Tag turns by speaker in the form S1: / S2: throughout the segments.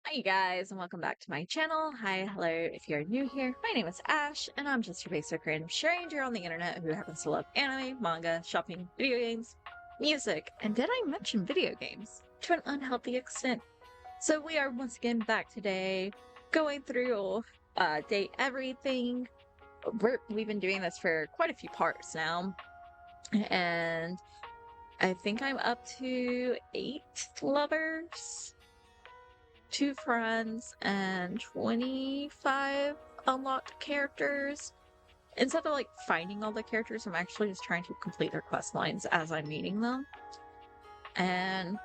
S1: Hi guys, and welcome back to my channel. Hi, hello, if you're new here. My name is Ash, and I'm just your basic random stranger on the internet who happens to love anime, manga, shopping, video games, music, and did I mention video games? To an unhealthy extent. So we are once again back today, going through date everything. We've been doing this for quite a few parts now, and I think I'm up to 8 lovers, 2 friends, and 25 unlocked characters. Instead of like finding all the characters, I'm actually just trying to complete their quest lines as I'm meeting them. And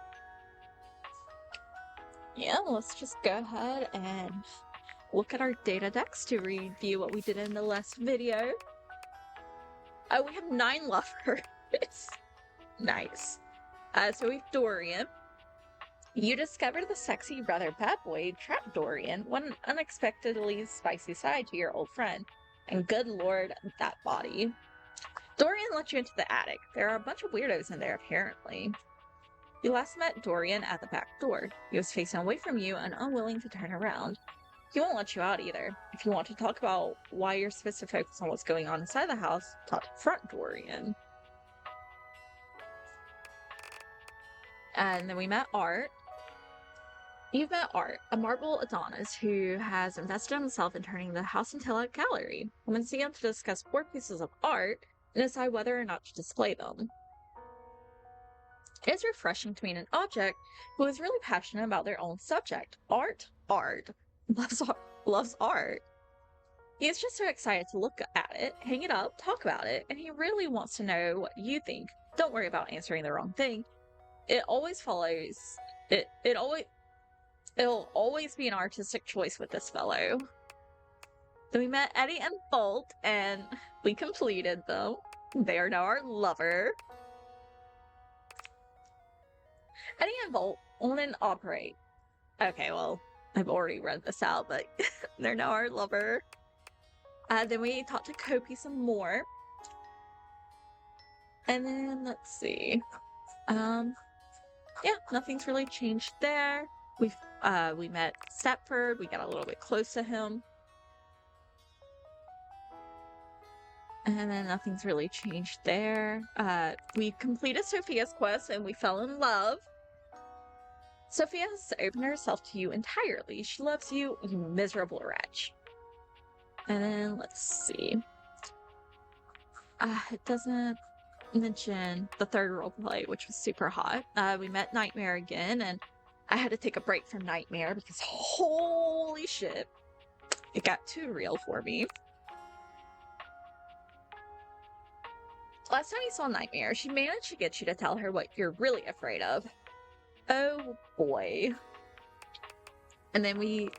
S1: yeah, let's just go ahead and look at our data decks to review what we did in the last video. Oh, we have 9 lovers. Nice. So we have Dorian. You discover the sexy, rather bad boy trapped Dorian, one unexpectedly spicy side to your old friend. And good lord, that body. Dorian let you into the attic. There are a bunch of weirdos in there, apparently. You last met Dorian at the back door. He was facing away from you and unwilling to turn around. He won't let you out either. If you want to talk about why you're supposed to focus on what's going on inside the house, talk to front Dorian. And then we met Art. You've met Art, a marble Adonis who has invested himself in turning the house into a gallery. Women see him to discuss 4 pieces of art and decide whether or not to display them. It is refreshing to meet an object who is really passionate about their own subject. Art, loves art. He is just so excited to look at it, hang it up, talk about it, and he really wants to know what you think. Don't worry about answering the wrong thing. It'll always be an artistic choice with this fellow. Then we met Eddie and Bolt, and we completed them. They are now our lover. Eddie and Bolt own and operate. Okay, well, I've already read this out, but they're now our lover. Then we talked to Kopi some more. And then, let's see. Yeah, nothing's really changed there. We met Stepford. We got a little bit close to him. And then nothing's really changed there. We completed Sophia's quest and we fell in love. Sophia has opened herself to you entirely. She loves you, you miserable wretch. And then let's see. It doesn't mention the third roleplay, which was super hot. We met Nightmare again, and I had to take a break from Nightmare because holy shit, it got too real for me. Last time you saw Nightmare, she managed to get you to tell her what you're really afraid of. Oh boy. And then we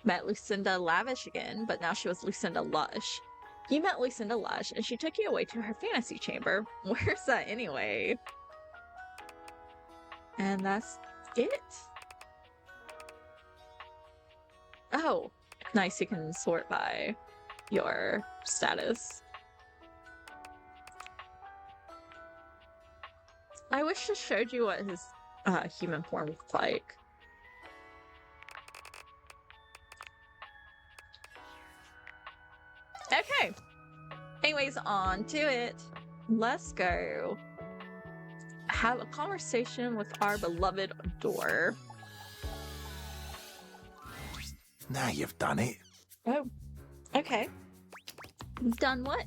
S1: met Lucinda Lavish again, but now she was Lucinda Lush. You met Lucinda Lush, and she took you away to her fantasy chamber. Where's that anyway? And that's it. Oh, nice, you can sort by your status. I wish I showed you what his human form looked like. Okay. Anyways, on to it. Let's go have a conversation with our beloved Adore.
S2: Now you've done it.
S1: Oh, okay. Done what?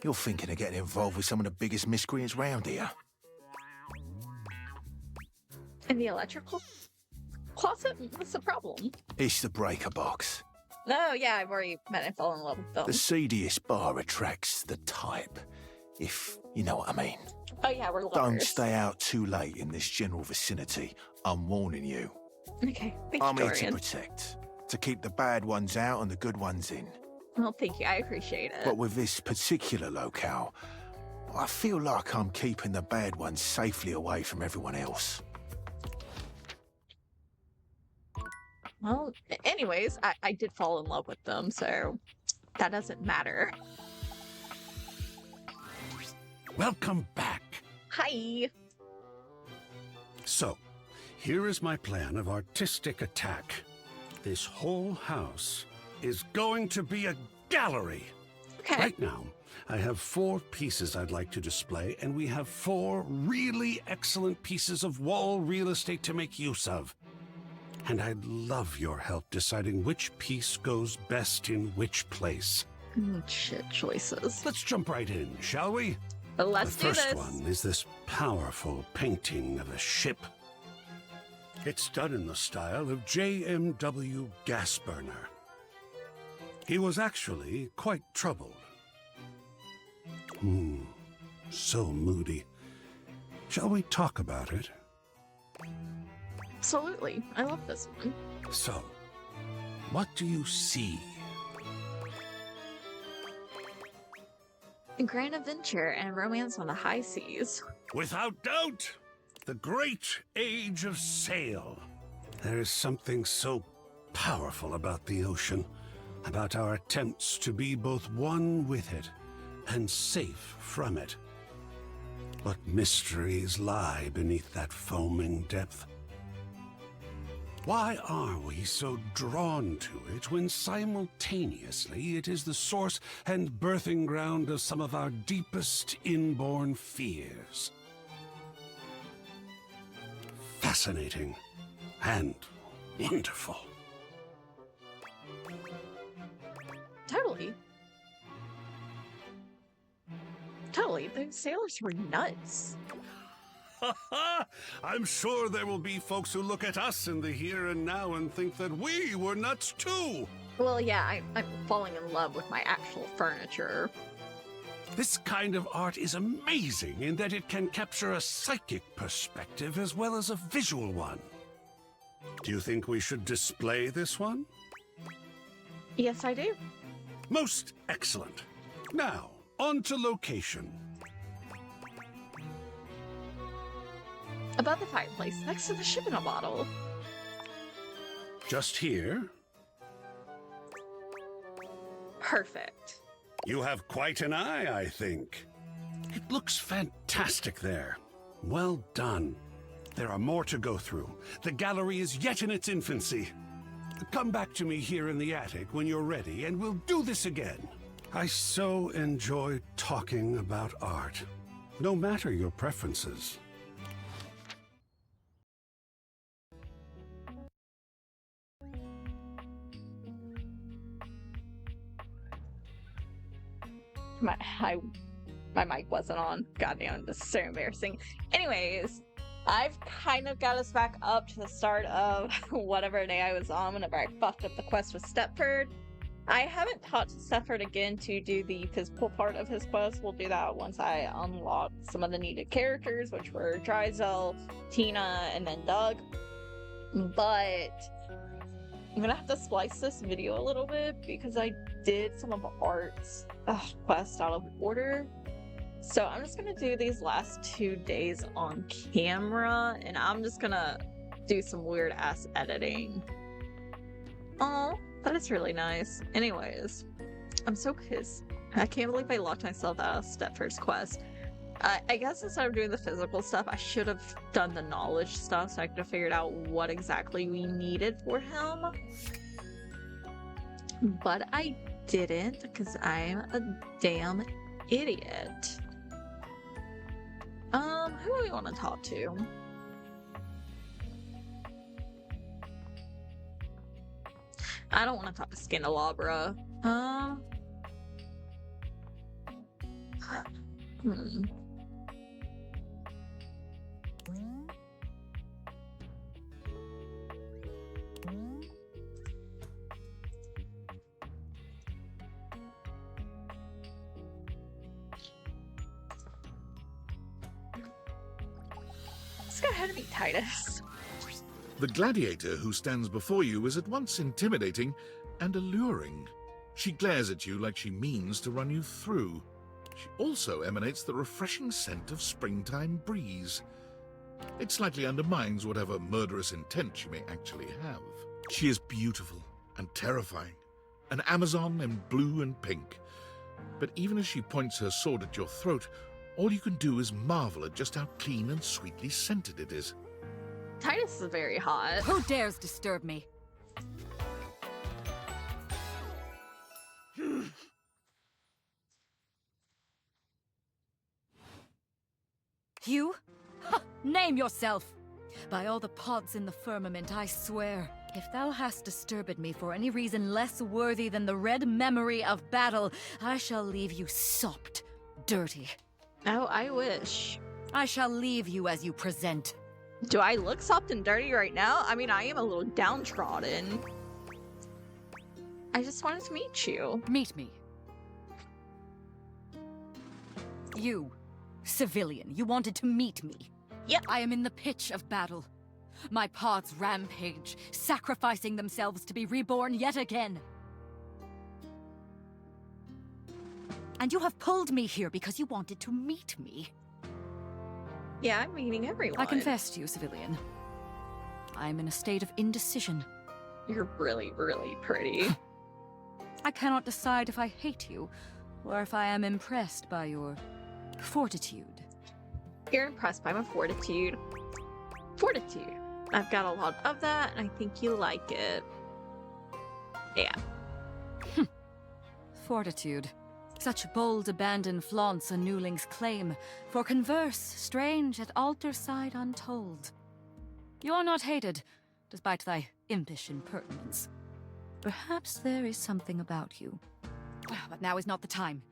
S2: You're thinking of getting involved with some of the biggest miscreants round here.
S1: In the electrical closet? What's the problem?
S2: It's the breaker box.
S1: Oh, yeah, I've already met and fallen in love with them.
S2: The seediest bar attracts the type, if you know what I mean.
S1: Oh, yeah, we're lovers.
S2: Don't stay out too late in this general vicinity. I'm warning you.
S1: Okay, thank you,
S2: I'm here to
S1: Dorian.
S2: protect, to keep the bad ones out and the good ones in.
S1: Well, thank you, I appreciate it.
S2: But with this particular locale, I feel like I'm keeping the bad ones safely away from everyone else.
S1: Well, anyways, I did fall in love with them, so that doesn't matter.
S3: Welcome back.
S1: Hi.
S3: So, Here is my plan of artistic attack. This whole house is going to be a gallery.
S1: Okay.
S3: Right now, I have 4 pieces I'd like to display, and we have 4 really excellent pieces of wall real estate to make use of. And I'd love your help deciding which piece goes best in which place.
S1: Shit choices.
S3: Let's jump right in, shall we?
S1: Let's
S3: The
S1: do
S3: first
S1: this.
S3: one is this powerful painting of a ship. It's done in the style of J.M.W. Gasburner. He was actually quite troubled. So moody. Shall we talk about it?
S1: Absolutely. I love this one.
S3: So, what do you see?
S1: Grand adventure and romance on the high seas.
S3: Without doubt, the great age of sail. There is something so powerful about the ocean, about our attempts to be both one with it and safe from it. What mysteries lie beneath that foaming depth? Why are we so drawn to it when simultaneously it is the source and birthing ground of some of our deepest inborn fears? Fascinating and wonderful.
S1: Totally. Totally. Those sailors were nuts.
S3: I'm sure there will be folks who look at us in the here and now and think that we were nuts too.
S1: Well, yeah, I'm falling in love with my actual furniture.
S3: This kind of art is amazing in that it can capture a psychic perspective as well as a visual one. Do you think we should display this one?
S1: Yes, I do.
S3: Most excellent. Now, on to location.
S1: Above the fireplace, next to the ship in a bottle.
S3: Just here?
S1: Perfect.
S3: You have quite an eye, I think. It looks fantastic there. Well done. There are more to go through. The gallery is yet in its infancy. Come back to me here in the attic when you're ready, and we'll do this again. I so enjoy talking about art, no matter your preferences.
S1: My mic wasn't on. Goddamn, this is so embarrassing. Anyways, I've kind of got us back up to the start of whatever day I was on whenever I fucked up the quest with Stepford. I haven't talked to Stepford again to do the physical part of his quest. We'll do that once I unlock some of the needed characters, which were Dryzel, Tina, and then Doug. But I'm gonna have to splice this video a little bit because I did some of Art's quest out of order. So I'm just gonna do these last 2 days on camera, and I'm just gonna do some weird ass editing. Oh, that is really nice. Anyways, I'm so pissed. I can't believe I locked myself out of Stepford's quest. I guess instead of doing the physical stuff, I should have done the knowledge stuff so I could have figured out what exactly we needed for him. But I didn't because I'm a damn idiot. Who do we want to talk to? I don't want to talk to Scandalabra. Let's go ahead and meet Titus.
S4: The gladiator who stands before you is at once intimidating and alluring. She glares at you like she means to run you through. She also emanates the refreshing scent of springtime breeze. It slightly undermines whatever murderous intent she may actually have. She is beautiful and terrifying, an Amazon in blue and pink. But even as she points her sword at your throat, all you can do is marvel at just how clean and sweetly scented it is.
S1: Titus is very hot.
S5: Who dares disturb me? You? Ha! Name yourself! By all the pods in the firmament, I swear, if thou hast disturbed me for any reason less worthy than the red memory of battle, I shall leave you sopped, dirty.
S1: Oh, I wish.
S5: I shall leave you as you present.
S1: Do I look soft and dirty right now? I mean, I am a little downtrodden. I just wanted to meet you.
S5: Meet me. You, civilian, you wanted to meet me.
S1: Yep.
S5: I am in the pitch of battle. My pods rampage, sacrificing themselves to be reborn yet again. And you have pulled me here because you wanted to meet me.
S1: Yeah, I'm meeting everyone.
S5: I confess to you, civilian. I am in a state of indecision.
S1: You're really, really pretty.
S5: I cannot decide if I hate you, or if I am impressed by your fortitude.
S1: You're impressed by my fortitude. Fortitude. I've got a lot of that, and I think you like it. Yeah.
S5: Fortitude. Such bold abandon flaunts a newling's claim, for converse, strange, at altar side untold. You are not hated, despite thy impish impertinence. Perhaps there is something about you. But now is not the time.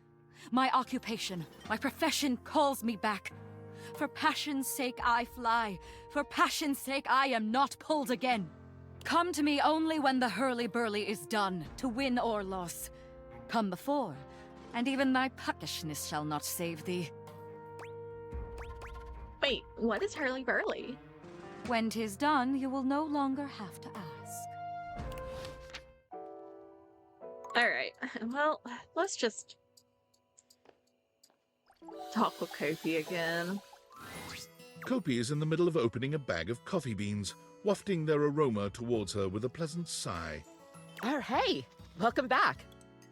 S5: My occupation, my profession calls me back. For passion's sake I fly. For passion's sake I am not pulled again. Come to me only when the hurly-burly is done, to win or loss. Come before, and even thy puckishness shall not save thee.
S1: Wait, what is hurly-burly?
S5: When 'tis done, you will no longer have to ask.
S1: Alright, well, let's just talk with Kopi again.
S4: Kopi is in the middle of opening a bag of coffee beans, wafting their aroma towards her with a pleasant sigh.
S6: Oh, hey! Welcome back!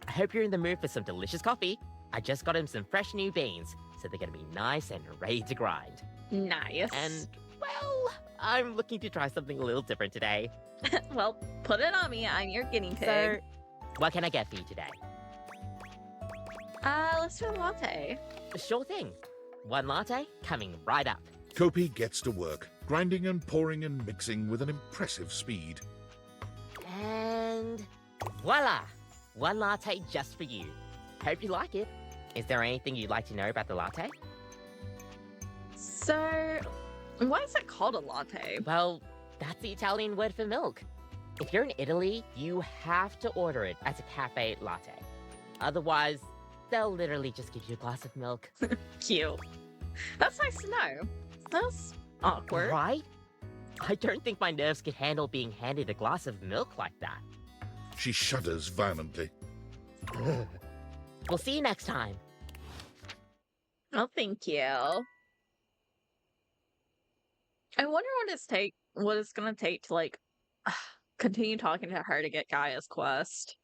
S6: I hope you're in the mood for some delicious coffee. I just got him some fresh new beans, so they're gonna be nice and ready to grind.
S1: Nice.
S6: And, well, I'm looking to try something a little different today.
S1: Well, put it on me. I'm your guinea pig.
S6: So, what can I get for you today?
S1: Let's do a latte.
S6: Sure thing. One latte coming right up.
S4: Kopi gets to work, grinding and pouring and mixing with an impressive speed.
S6: And voila! One latte just for you. Hope you like it. Is there anything you'd like to know about the latte?
S1: So, why is it called a latte?
S6: Well, that's the Italian word for milk. If you're in Italy, you have to order it as a cafe latte. Otherwise, they'll literally just give you a glass of milk.
S1: Cute. That's nice to know. That's awkward.
S6: Right? I don't think my nerves could handle being handed a glass of milk like that.
S4: She shudders violently.
S6: We'll see you next time.
S1: Oh, thank you. I wonder what it's gonna take to, like, continue talking to her to get Gaia's quest.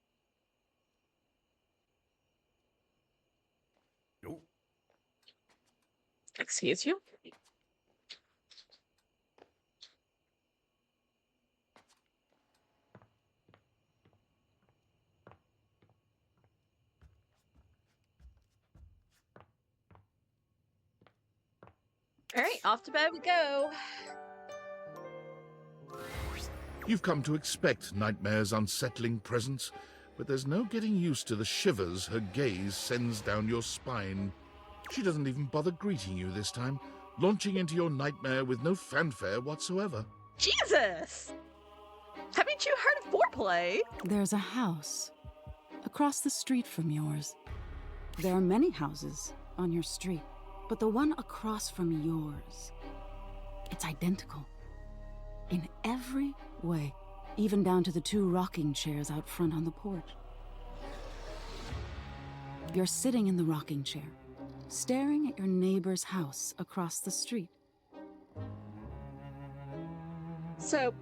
S3: Oh,
S1: Excuse you? Alright, off to bed we go.
S4: You've come to expect Nightmare's unsettling presence, but there's no getting used to the shivers her gaze sends down your spine. She doesn't even bother greeting you this time, launching into your nightmare with no fanfare whatsoever.
S1: Jesus! Haven't you heard of foreplay?
S7: There's a house across the street from yours. There are many houses on your street, but the one across from yours, it's identical. In every way, even down to the 2 rocking chairs out front on the porch. You're sitting in the rocking chair, staring at your neighbor's house across the street.
S1: So,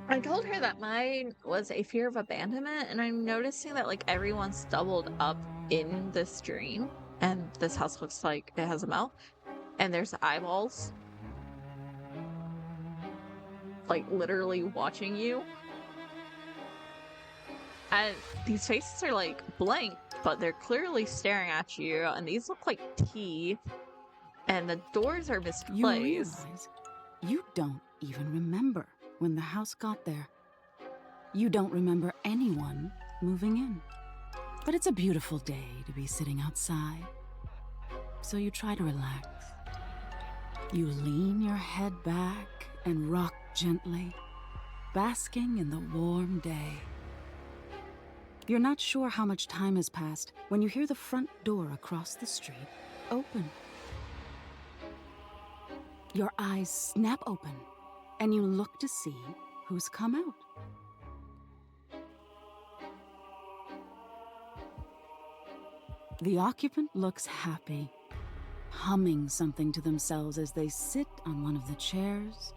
S1: I told her that mine was a fear of abandonment, and I'm noticing that, like, everyone's doubled up in this dream, and this house looks like it has a mouth, and there's eyeballs. like literally watching you. And these faces are like blank, but they're clearly staring at you, and these look like teeth, and the doors are
S7: You
S1: misplaced.
S7: realize you don't even remember when the house got there. You don't remember anyone moving in. But it's a beautiful day to be sitting outside, so you try to relax. You lean your head back and rock gently, basking in the warm day. You're not sure how much time has passed when you hear the front door across the street open. Your eyes snap open, and you look to see who's come out. The occupant looks happy, humming something to themselves as they sit on one of the chairs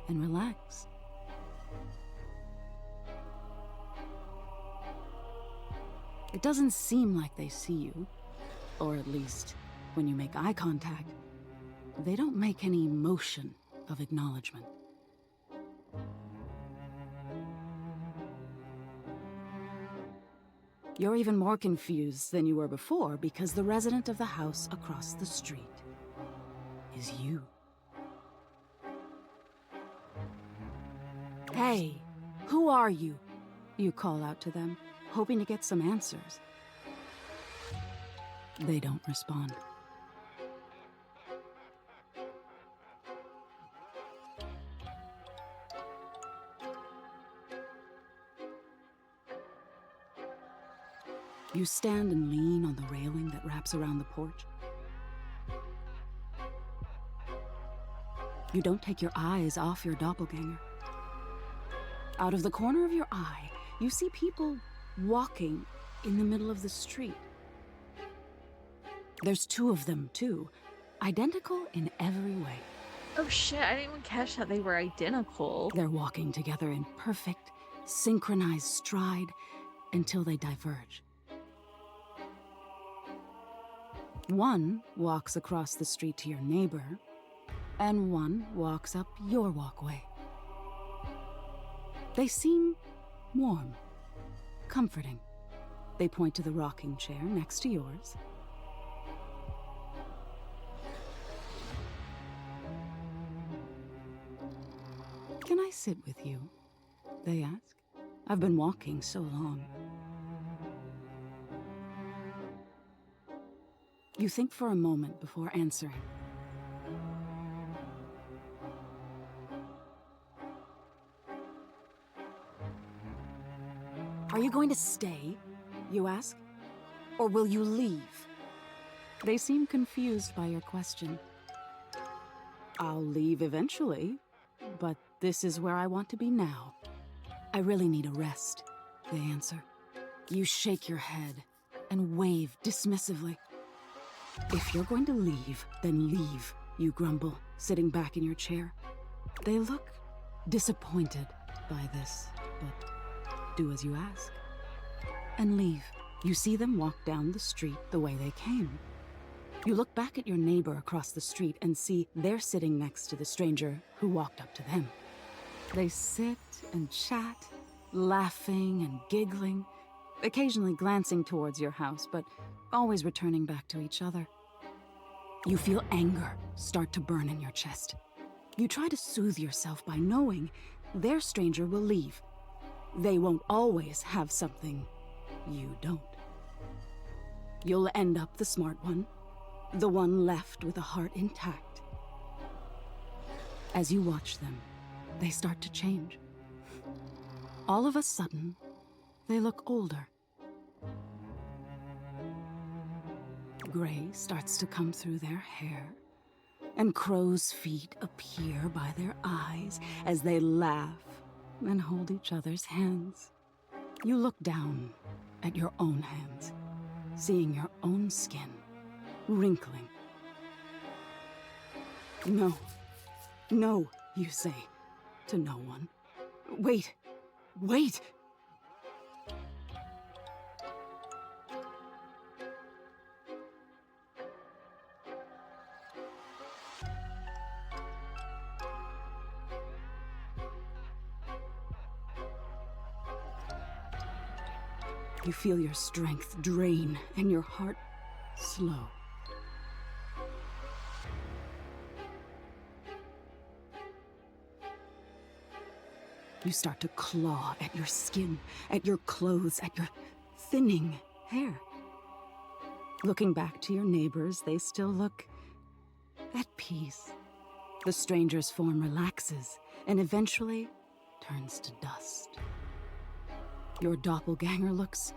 S7: and relax. It doesn't seem like they see you, or at least when you make eye contact, they don't make any motion of acknowledgement. You're even more confused than you were before because the resident of the house across the street is you. Hey, who are you? You call out to them, hoping to get some answers. They don't respond. You stand and lean on the railing that wraps around the porch. You don't take your eyes off your doppelganger. Out of the corner of your eye, you see people walking in the middle of the street. There's two of them, too, identical in every way.
S1: Oh shit, I didn't even catch that they were identical.
S7: They're walking together in perfect, synchronized stride until they diverge. One walks across the street to your neighbor, and one walks up your walkway. They seem warm, comforting. They point to the rocking chair next to yours. Can I sit with you? They ask. I've been walking so long. You think for a moment before answering. Are you going to stay, you ask? Or will you leave? They seem confused by your question. I'll leave eventually, but this is where I want to be now. I really need a rest, they answer. You shake your head and wave dismissively. If you're going to leave, then leave, you grumble, sitting back in your chair. They look disappointed by this, but do as you ask. And leave. You see them walk down the street the way they came. You look back at your neighbor across the street and see they're sitting next to the stranger who walked up to them. They sit and chat, laughing and giggling, occasionally glancing towards your house, but always returning back to each other. You feel anger start to burn in your chest. You try to soothe yourself by knowing their stranger will leave. They won't always have something you don't. You'll end up the smart one, the one left with a heart intact. As you watch them, they start to change. All of a sudden, they look older. Gray starts to come through their hair, and crow's feet appear by their eyes as they laugh and hold each other's hands. You look down at your own hands, seeing your own skin wrinkling. No, no, you say to no one. Wait, wait! You feel your strength drain and your heart slow. You start to claw at your skin, at your clothes, at your thinning hair. Looking back to your neighbors, they still look at peace. The stranger's form relaxes and eventually turns to dust. Your doppelganger looks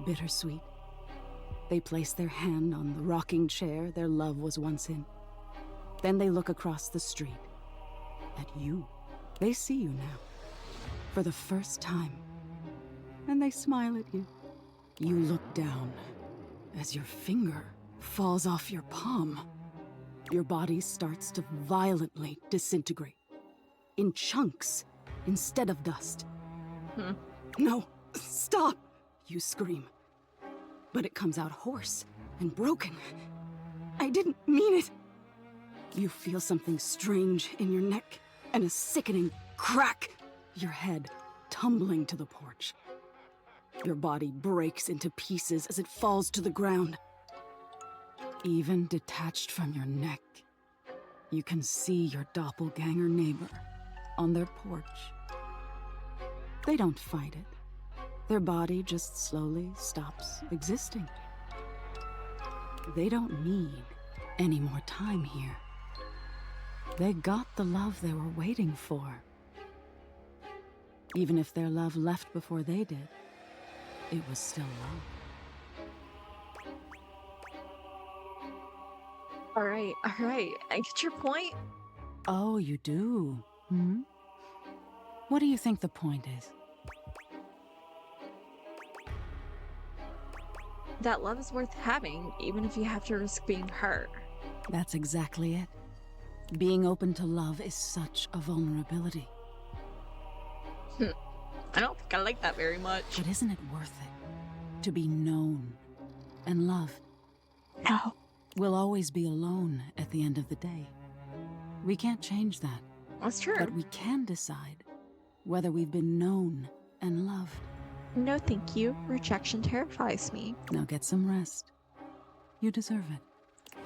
S7: bittersweet. They place their hand on the rocking chair their love was once in. Then they look across the street at you. They see you now, for the first time, and they smile at you. You look down as your finger falls off your palm. Your body starts to violently disintegrate, in chunks instead of dust. No, stop, you scream. But it comes out hoarse and broken. I didn't mean it. You feel something strange in your neck and a sickening crack. Your head tumbling to the porch. Your body breaks into pieces as it falls to the ground. Even detached from your neck, you can see your doppelganger neighbor on their porch. They don't fight it. Their body just slowly stops existing. They don't need any more time here. They got the love they were waiting for. Even if their love left before they did, it was still love.
S1: All right. I get your point.
S7: Oh, you do? What do you think the point is?
S1: That love is worth having, even if you have to risk being hurt.
S7: That's exactly it. Being open to love is such a vulnerability.
S1: I don't think I like that very much.
S7: But isn't it worth it? To be known and loved.
S1: No.
S7: We'll always be alone at the end of the day. We can't change that.
S1: That's true.
S7: But we can decide whether we've been known and loved.
S1: No, thank you. Rejection terrifies me.
S7: Now get some rest. You deserve it.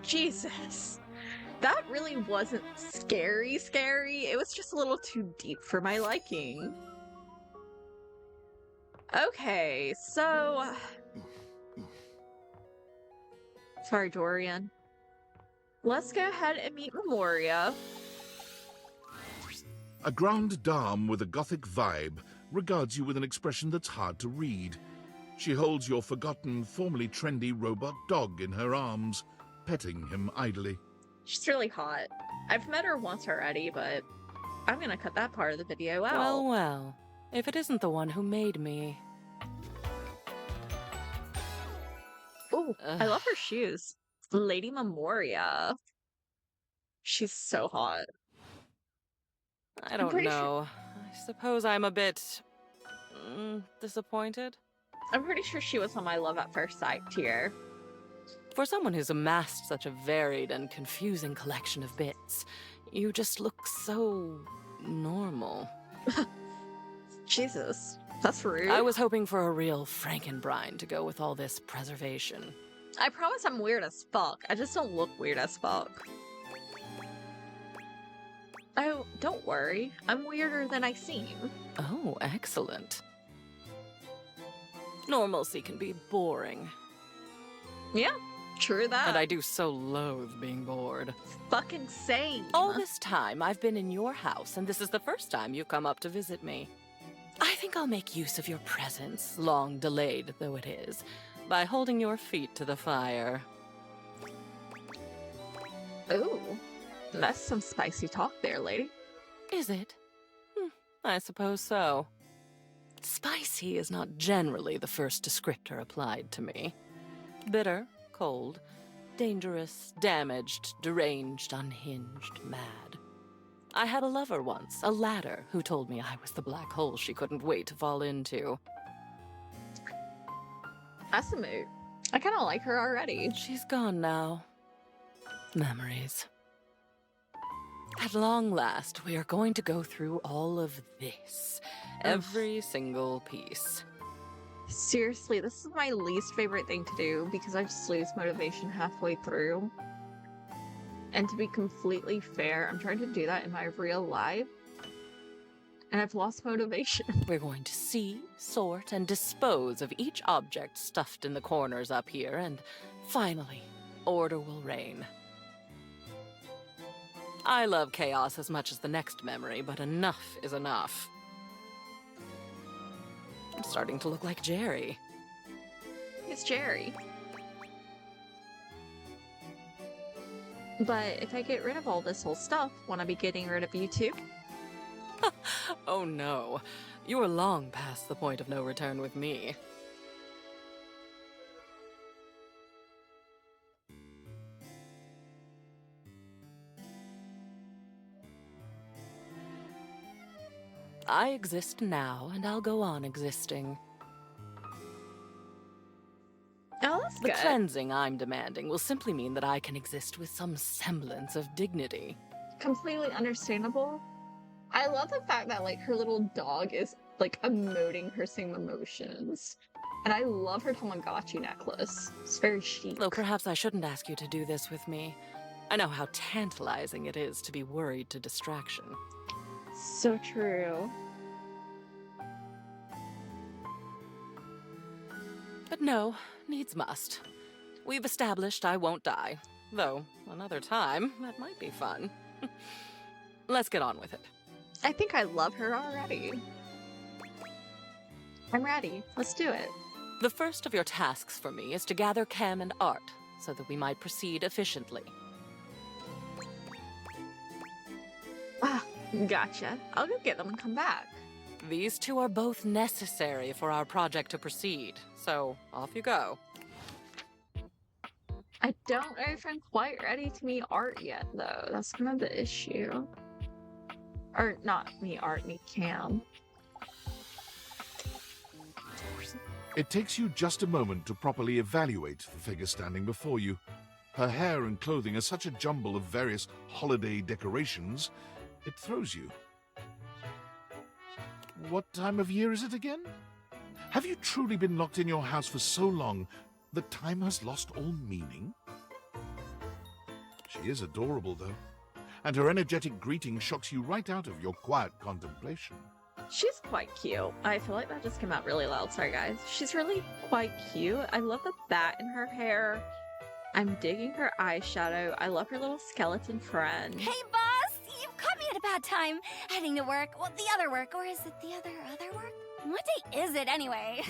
S1: Jesus. That really wasn't scary. It was just a little too deep for my liking. Okay, so... Sorry, Dorian. Let's go ahead and meet Memoria.
S4: A grande dame with a gothic vibe regards you with an expression that's hard to read. She holds your forgotten, formerly trendy robot dog in her arms, petting him idly.
S1: She's really hot. I've met her once already, but I'm gonna cut that part of the video out.
S8: Well, well. If it isn't the one who made me.
S1: Ooh, I love her shoes. Lady Memoria. She's so hot.
S8: I don't
S1: pretty
S8: know. I suppose I'm a bit... disappointed?
S1: I'm pretty sure she was on my love at first sight tier.
S8: For someone who's amassed such a varied and confusing collection of bits, you just look so... normal.
S1: Jesus, that's rude.
S8: I was hoping for a real Frankenbrine to go with all this preservation.
S1: I promise I'm weird as fuck. I just don't look weird as fuck. Oh, don't worry. I'm weirder than I seem.
S8: Oh, excellent. Normalcy can be boring.
S1: Yeah, true that.
S8: And I do so loathe being bored.
S1: Fucking same.
S8: All this time, I've been in your house, and this is the first time you've come up to visit me. I think I'll make use of your presence, long delayed though it is, by holding your feet to the fire.
S1: Ooh, that's some spicy talk there, lady.
S8: Is it? I suppose so. Spicy is not generally the first descriptor applied to me. Bitter, cold, dangerous, damaged, deranged, unhinged, mad. I had a lover once, a ladder, who told me I was the black hole she couldn't wait to fall into.
S1: That's a mood. I kind of like her already.
S8: She's gone now. Memories. At long last, we are going to go through all of this, Every single piece.
S1: Seriously, this is my least favorite thing to do because I just lose motivation halfway through. And to be completely fair, I'm trying to do that in my real life. And I've lost motivation.
S8: We're going to see, sort, and dispose of each object stuffed in the corners up here, and finally, order will reign. I love chaos as much as the next memory, but enough is enough. I'm starting to look like Jerry.
S1: It's Jerry. But if I get rid of all this whole stuff, won't I be getting rid of you too?
S8: Oh no, you are long past the point of no return with me. I exist now, and I'll go on existing.
S1: Oh, that's
S8: The
S1: good.
S8: cleansing I'm demanding will simply mean that I can exist with some semblance of dignity.
S1: Completely understandable. I love the fact that, like, her little dog is, like, emoting her same emotions. And I love her Tamagotchi necklace. It's very chic.
S8: Though perhaps I shouldn't ask you to do this with me. I know how tantalizing it is to be worried to distraction.
S1: So true.
S8: But no, needs must. We've established I won't die. Though, another time, that might be fun. Let's get on with it.
S1: I think I love her already. I'm ready. Let's do it.
S8: The first of your tasks for me is to gather Chem and Art, so that we might proceed efficiently.
S1: Ah, gotcha. I'll go get them and come back.
S8: These two are both necessary for our project to proceed, so off you go.
S1: I don't know if I'm quite ready to meet Art yet, though. That's kind of the issue. Or not meet Art, meet Cam.
S4: It takes you just a moment to properly evaluate the figure standing before you. Her hair and clothing are such a jumble of various holiday decorations, it throws you. What time of year is it again? Have you truly been locked in your house for so long that time has lost all meaning? She is adorable, though, and her energetic greeting shocks you right out of your quiet contemplation.
S1: She's quite cute. I feel like that just came out really loud. Sorry, guys. She's really quite cute. I love the bat in her hair. I'm digging her eyeshadow. I love her little skeleton friend.
S9: Hey, boss! You've caught me at a bad time. Heading to work. Well, the other work. Or is it the other work? What day is it, anyway?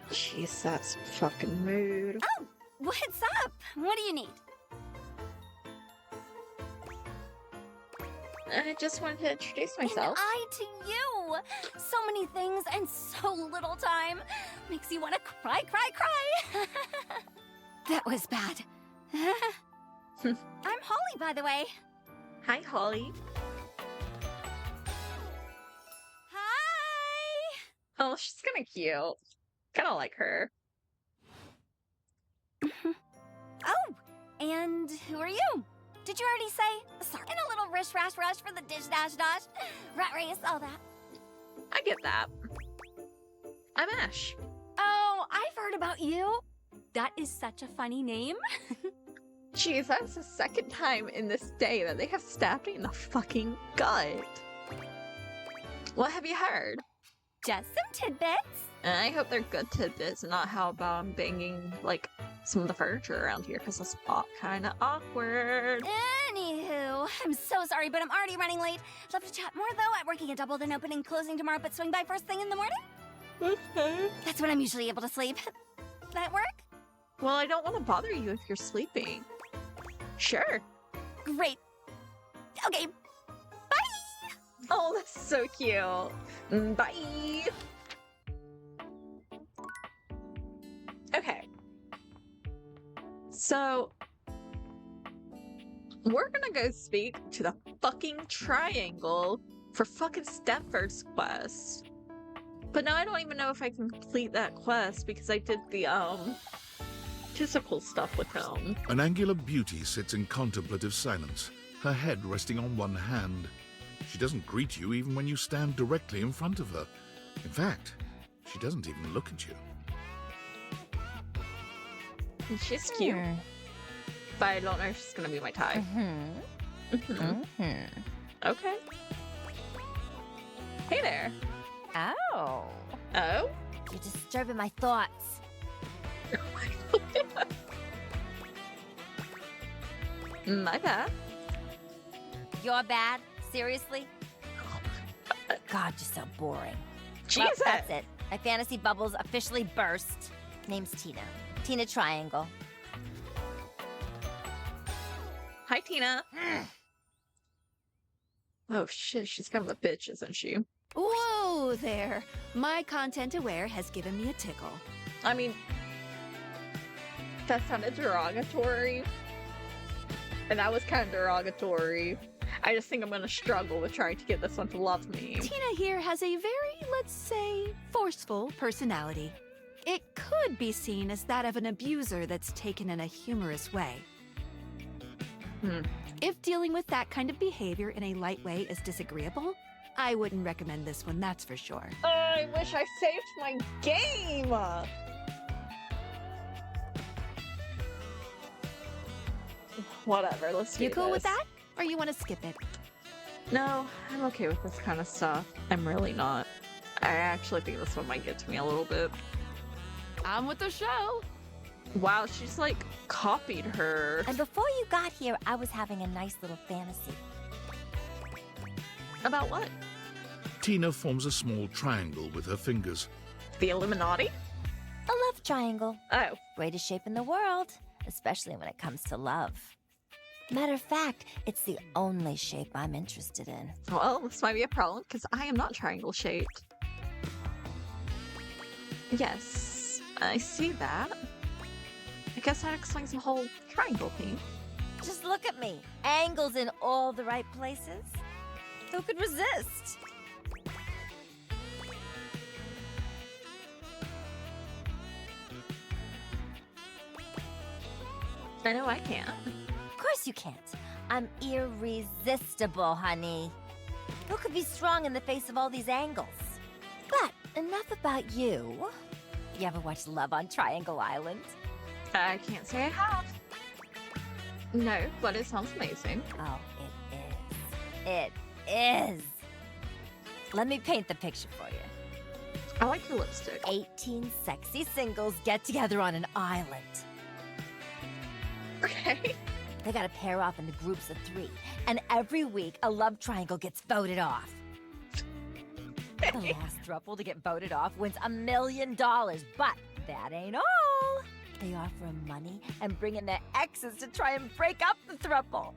S1: Jeez, that's fucking mood.
S9: Oh, what's up? What do you need?
S1: I just wanted to introduce myself.
S9: And I to you! So many things and so little time. Makes you want to cry. That was bad. I'm Holly, by the way.
S1: Hi, Holly.
S9: Hi!
S1: Oh, she's kind of cute. Kind of like her.
S9: Oh, and who are you? Did you already say? Sorry. And a little rush for the dish dash. Rat race, all that.
S1: I get that. I'm Ash.
S9: Oh, I've heard about you. That is such a funny name.
S1: Jeez, that's the second time in this day that they have stabbed me in the fucking gut. What have you heard?
S9: Just some tidbits.
S1: I hope they're good tidbits and not how about I'm banging, like, some of the furniture around here, because that's kind of awkward.
S9: Anywho, I'm so sorry, but I'm already running late. Love to chat more, though. I'm working a double, then open and closing tomorrow, but swing by first thing in the morning.
S1: Okay.
S9: That's when I'm usually able to sleep. That work?
S1: Well, I don't want to bother you if you're sleeping. Sure.
S9: Great. Okay. Bye!
S1: Oh, that's so cute. Bye! Okay. So, we're gonna go speak to the fucking triangle for fucking Stepford's quest. But now I don't even know if I can complete that quest because I did the, physical stuff with him.
S4: An angular beauty sits in contemplative silence, her head resting on one hand. She doesn't greet you even when you stand directly in front of her. In fact, she doesn't even look at you.
S1: She's cute, but I don't know if she's gonna be my type. Okay. Hey there.
S9: Oh.
S1: Oh?
S9: You're disturbing my thoughts.
S1: My bad.
S9: You're bad? Seriously? God, you're so boring.
S1: Jesus.
S9: Well, that's it. My fantasy bubbles officially burst. Name's Tina. Tina Triangle.
S1: Hi, Tina. Oh shit, she's kind of a bitch, isn't she?
S10: Whoa there! My content aware has given me a tickle.
S1: I mean, that sounded derogatory. And that was kind of derogatory. I just think I'm gonna struggle with trying to get this one to love me.
S10: Tina here has a very, let's say, forceful personality. It could be seen as that of an abuser that's taken in a humorous way. If dealing with that kind of behavior in a light way is disagreeable, I wouldn't recommend this one, that's for sure.
S1: I wish I saved my game! Whatever, let's do
S10: You cool
S1: this.
S10: with that? Or you want to skip it?
S1: No, I'm okay with this kind of stuff. I'm really not. I actually think this one might get to me a little bit.
S10: I'm with the show.
S1: Wow, she's like copied her.
S9: And before you got here, I was having a nice little fantasy.
S1: About what?
S4: Tina forms a small triangle with her fingers.
S1: The Illuminati?
S9: A love triangle.
S1: Oh.
S9: Greatest shape in the world, especially when it comes to love. Matter of fact, it's the only shape I'm interested in.
S1: Well, this might be a problem because I am not triangle shaped. Yes, I see that. I guess that explains the whole triangle thing.
S9: Just look at me. Angles in all the right places. Who could resist?
S1: I know I can't.
S9: Of course you can't. I'm irresistible, honey. Who could be strong in the face of all these angles? But enough about you. You ever watch Love on Triangle Island?
S1: I can't say I have. No, but it sounds amazing.
S9: Oh, it is. It is. Let me paint the picture for you.
S1: I like your lipstick.
S9: 18 sexy singles get together on an island.
S1: Okay.
S9: They gotta pair off into groups of 3, and every week a love triangle gets voted off. The last throuple to get voted off wins $1 million, but that ain't all. They offer 'em money and bring in their exes to try and break up the throuple.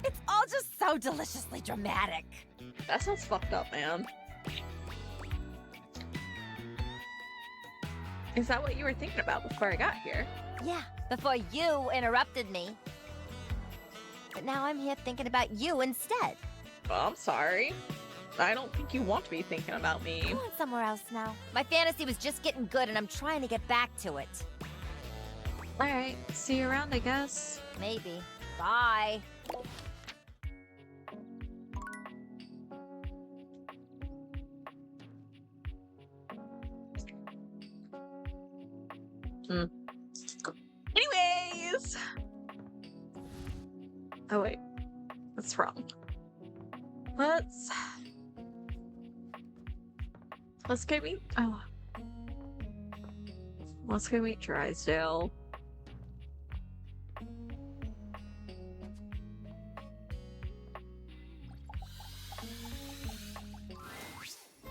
S9: It's all just so deliciously dramatic.
S1: That sounds fucked up, man. Is that what you were thinking about before I got here?
S9: Yeah, before you interrupted me. But now I'm here thinking about you instead.
S1: Well, I'm sorry. I don't think you want to be thinking about me.
S9: I'm going somewhere else now. My fantasy was just getting good and I'm trying to get back to it.
S1: Alright, see you around, I guess.
S9: Maybe. Bye.
S1: Anyways! Oh wait, that's wrong. Let's go meet, let's go meet Drysdale.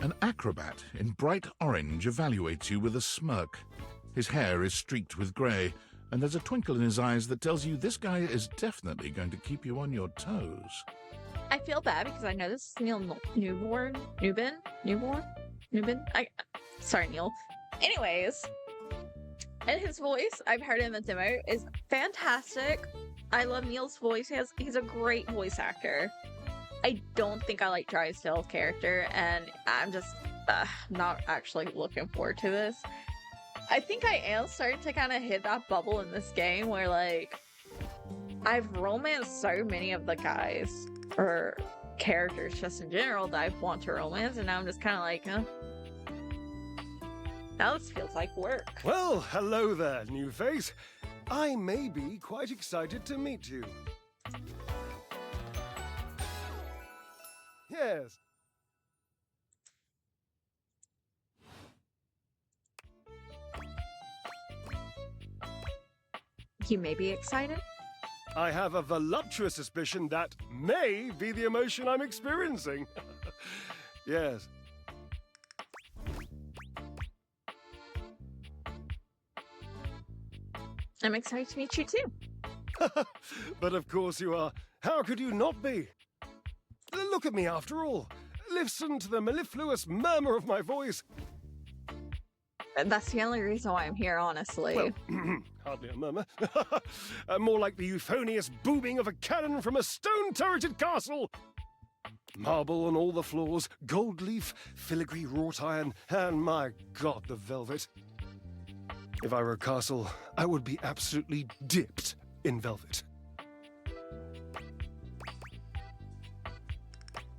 S4: An acrobat in bright orange evaluates you with a smirk. His hair is streaked with grey, and there's a twinkle in his eyes that tells you this guy is definitely going to keep you on your toes.
S1: I feel bad because I know this is Neil Newborn? Sorry, Neil. Anyways, and his voice, I've heard in the demo, is fantastic. I love Neil's voice. He's a great voice actor. I don't think I like Drysdale's character, and I'm just not actually looking forward to this. I think I am starting to kind of hit that bubble in this game where, like, I've romanced so many of the guys, or characters just in general, that I want to romance, and now I'm just kind of like, Now this feels like work.
S11: Well, hello there, new face. I may be quite excited to meet you. Yes.
S1: You may be excited?
S11: I have a voluptuous suspicion that may be the emotion I'm experiencing. Yes.
S1: I'm excited to meet you too.
S11: But of course you are. How could you not be? Look at me after all. Listen to the mellifluous murmur of my voice.
S1: That's the only reason why I'm here, honestly.
S11: Well, hardly a murmur. More like the euphonious booming of a cannon from a stone-turreted castle. Marble on all the floors, gold leaf, filigree wrought iron, and my God, the velvet. If I were a castle, I would be absolutely dipped in velvet.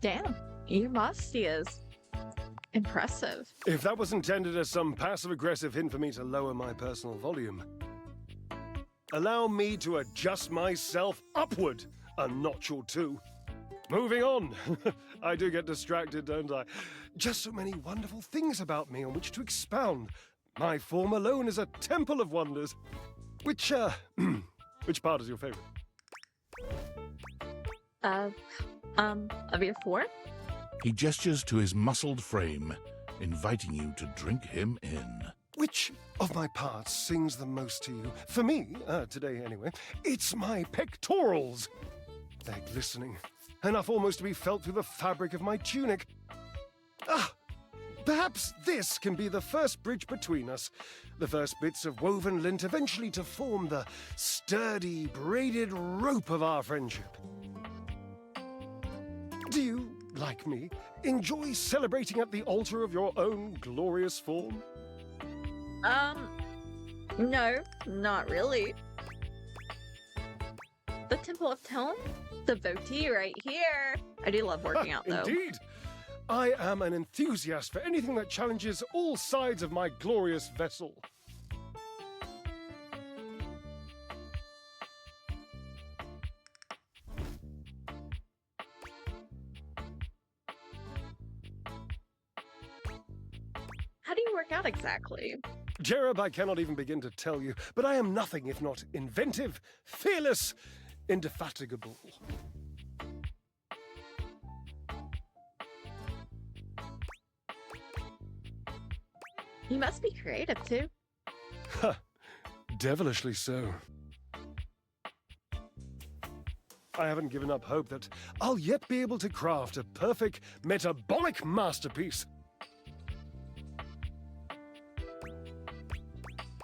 S1: Damn, your modesty is impressive.
S11: If that was intended as some passive-aggressive hint for me to lower my personal volume, allow me to adjust myself upward a notch or two. Moving on. I do get distracted, don't I? Just so many wonderful things about me on which to expound. My form alone is a temple of wonders. Which part is your favorite?
S1: Of your form?
S4: He gestures to his muscled frame, inviting you to drink him in.
S11: Which of my parts sings the most to you? For me, today anyway, it's my pectorals. They're glistening, enough almost to be felt through the fabric of my tunic. Perhaps this can be the first bridge between us. The first bits of woven lint eventually to form the sturdy, braided rope of our friendship. Do you, like me, enjoy celebrating at the altar of your own glorious form?
S1: No, not really. The Temple of Tone? Devotee right here. I do love working out, though.
S11: Indeed. I am an enthusiast for anything that challenges all sides of my glorious vessel.
S1: How do you work out exactly?
S11: Jerub, I cannot even begin to tell you, but I am nothing if not inventive, fearless, indefatigable.
S1: You must be creative, too.
S11: Devilishly so. I haven't given up hope that I'll yet be able to craft a perfect metabolic masterpiece.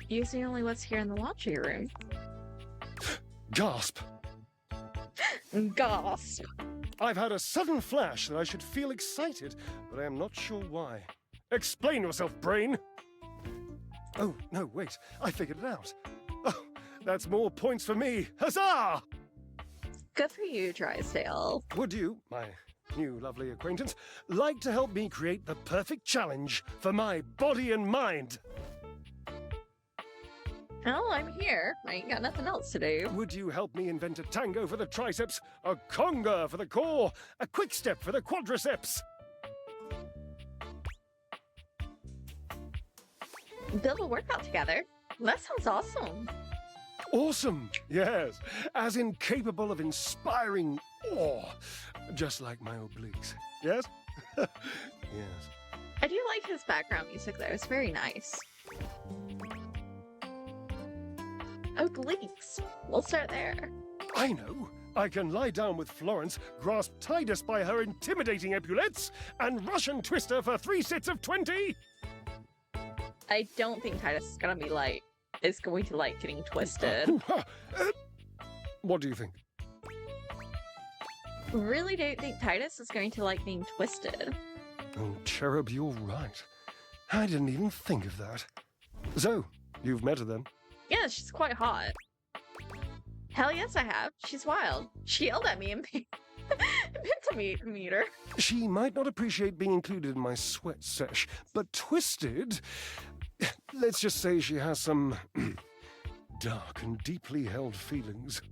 S1: Using only what's here in the laundry room.
S11: Gasp.
S1: Gasp.
S11: I've had a sudden flash that I should feel excited, but I am not sure why. Explain yourself, brain! Oh, no, wait. I figured it out. Oh, that's more points for me. Huzzah!
S1: Good for you, Drysdale.
S11: Would you, my new lovely acquaintance, like to help me create the perfect challenge for my body and mind?
S1: Oh, I'm here. I ain't got nothing else to do.
S11: Would you help me invent a tango for the triceps, a conga for the core, a quick step for the quadriceps?
S1: Build a workout together. That sounds awesome.
S11: Awesome, yes. As incapable of inspiring awe, just like my obliques. Yes? Yes.
S1: I do like his background music, though. It's very nice. Obliques. We'll start there.
S11: I know. I can lie down with Florence, grasp Titus by her intimidating epaulettes, and Russian twist her for 3 sets of 20.
S1: I don't think Titus is going to like getting twisted.
S11: What do you think?
S1: Really don't think Titus is going to like being twisted.
S11: Oh, Cherub, you're right. I didn't even think of that. So, you've met her then?
S1: Yeah, she's quite hot. Hell yes, I have. She's wild. She yelled at me and meter.
S11: She might not appreciate being included in my sweat sesh, but twisted... let's just say she has some dark and deeply held feelings.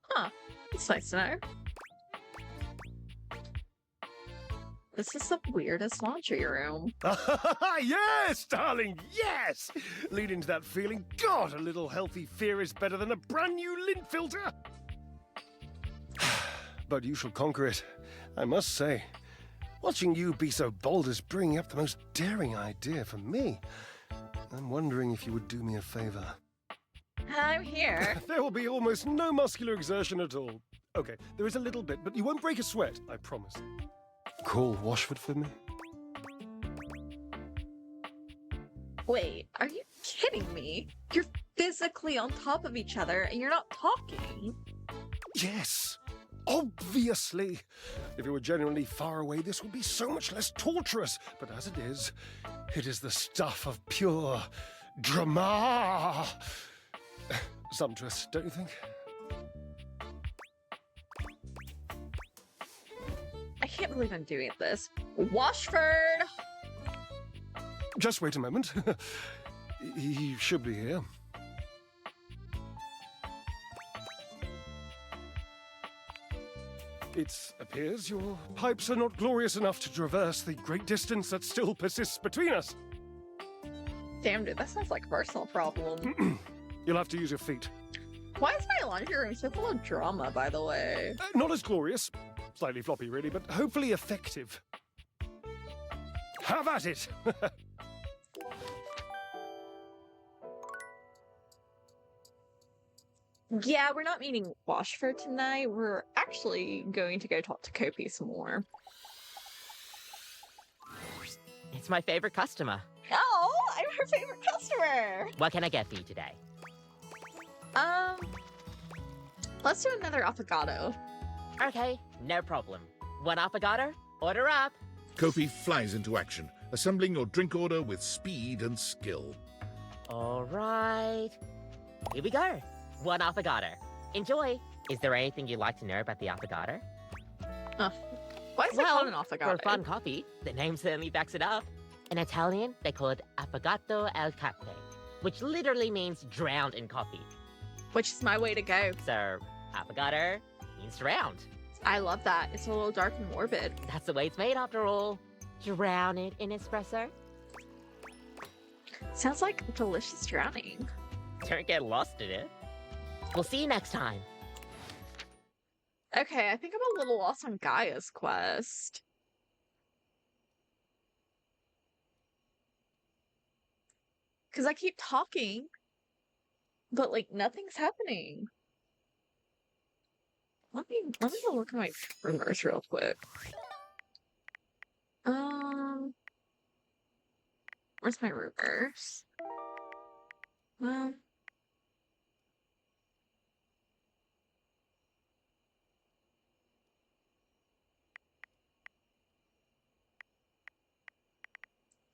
S1: Huh. It's nice to know. This is the weirdest laundry room.
S11: Yes, darling, yes! Leading to that feeling, God, a little healthy fear is better than a brand new lint filter. But you shall conquer it, I must say. Watching you be so bold is bringing up the most daring idea for me. I'm wondering if you would do me a favor.
S1: I'm here.
S11: There will be almost no muscular exertion at all. Okay, there is a little bit, but you won't break a sweat, I promise. Call Washford for me.
S1: Wait, are you kidding me? You're physically on top of each other and you're not talking.
S11: Yes, obviously. If it were genuinely far away, this would be so much less torturous. But as it is the stuff of pure drama. Sumptuous, don't you think?
S1: I can't believe I'm doing this. Washford!
S11: Just wait a moment. He should be here. It appears your pipes are not glorious enough to traverse the great distance that still persists between us.
S1: Damn, dude, that sounds like a personal problem.
S11: You'll have to use your feet.
S1: Why is my laundry room so full of drama, by the way?
S11: Not as glorious. Slightly floppy, really, but hopefully effective. Have at it!
S1: Yeah, we're not meeting Washford tonight. We're actually going to go talk to Kopi some more.
S6: It's my favorite customer.
S1: Oh, I'm her favorite customer!
S6: What can I get for you today?
S1: Let's do another affogato.
S6: Okay, no problem. One affogato? Order up.
S4: Kopi flies into action, assembling your drink order with speed and skill.
S6: All right. Here we go. One affogato. Enjoy. Is there anything you'd like to know about the affogato?
S1: Why is it called an affogato?
S6: For fun coffee, the name certainly backs it up. In Italian, they call it affogato al caffè, which literally means drowned in coffee.
S1: Which is my way to go.
S6: So, affogato means drowned.
S1: I love that. It's a little dark and morbid.
S6: That's the way it's made after all. Drown it in espresso.
S1: Sounds like delicious drowning.
S6: Don't get lost in it. We'll see you next time.
S1: Okay, I think I'm a little lost on Gaia's quest. Because I keep talking, but like nothing's happening. Let me go look at my rumors real quick. Where's my rumors?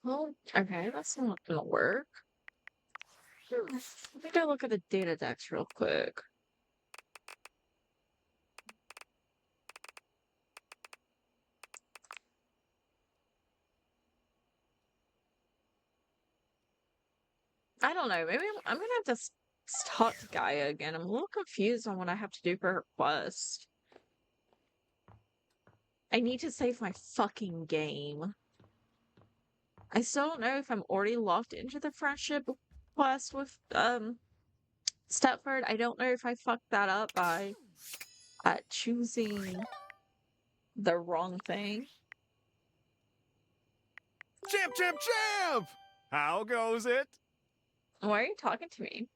S1: Well, okay, that's not gonna work. Let me go look at the data decks real quick. I don't know, maybe I'm gonna have to talk to Gaia again. I'm a little confused on what I have to do for her quest. I need to save my fucking game. I still don't know if I'm already locked into the friendship quest with Stepford. I don't know if I fucked that up by choosing the wrong thing.
S12: Champ, champ, champ! How goes it?
S1: Why are you talking to me?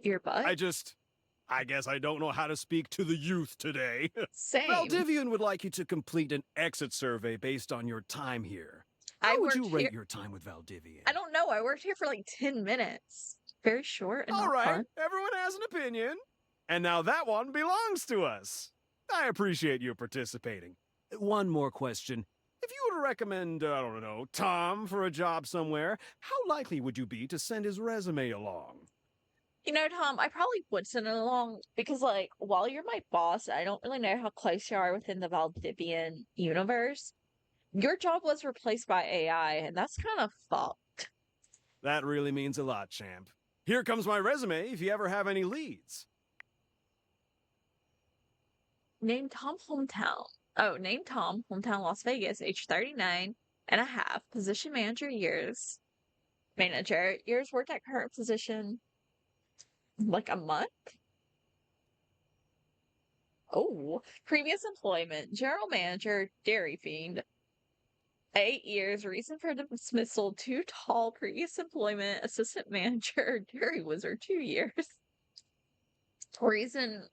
S1: Your butt?
S12: I guess I don't know how to speak to the youth today.
S1: Same.
S12: Valdivian would like you to complete an exit survey based on your time here. How would you rate your time with Valdivian?
S1: I don't know. I worked here for like 10 minutes. Very short and
S12: All
S1: not
S12: right,
S1: fun.
S12: everyone has an opinion. And now that one belongs to us. I appreciate you participating. One more question. If you were to recommend, I don't know, Tom for a job somewhere, how likely would you be to send his resume along?
S1: You know, Tom, I probably would send it along because, like, while you're my boss, I don't really know how close you are within the Valdivian universe. Your job was replaced by AI, and that's kind of fucked.
S12: That really means a lot, champ. Here comes my resume if you ever have any leads.
S1: Name Tom hometown. Oh, name Tom, hometown Las Vegas, age 39 and a half, position manager years. Manager, years worked at current position, like a month? Oh, previous employment, general manager, dairy fiend. 8 years, reason for dismissal, too tall, previous employment, assistant manager, dairy wizard, 2 years. Reason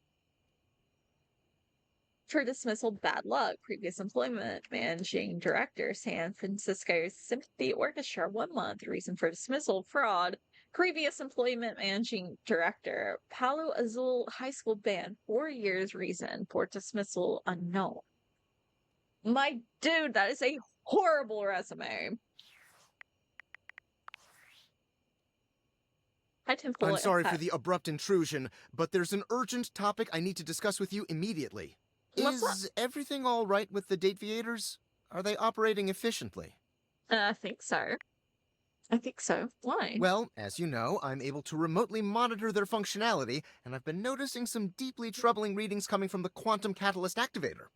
S1: for dismissal, bad luck, previous employment, managing director, San Francisco Symphony Orchestra, 1 month, reason for dismissal, fraud, previous employment, managing director, Palo Azul High School Band, 4 years, reason for dismissal, unknown. My dude, that is a horrible resume. Hi, Temple.
S13: I'm sorry for the abrupt intrusion, but there's an urgent topic I need to discuss with you immediately. Is everything all right with the Dateviators? Are they operating efficiently?
S1: I think so. I think so. Why?
S13: Well, as you know, I'm able to remotely monitor their functionality, and I've been noticing some deeply troubling readings coming from the quantum catalyst activator.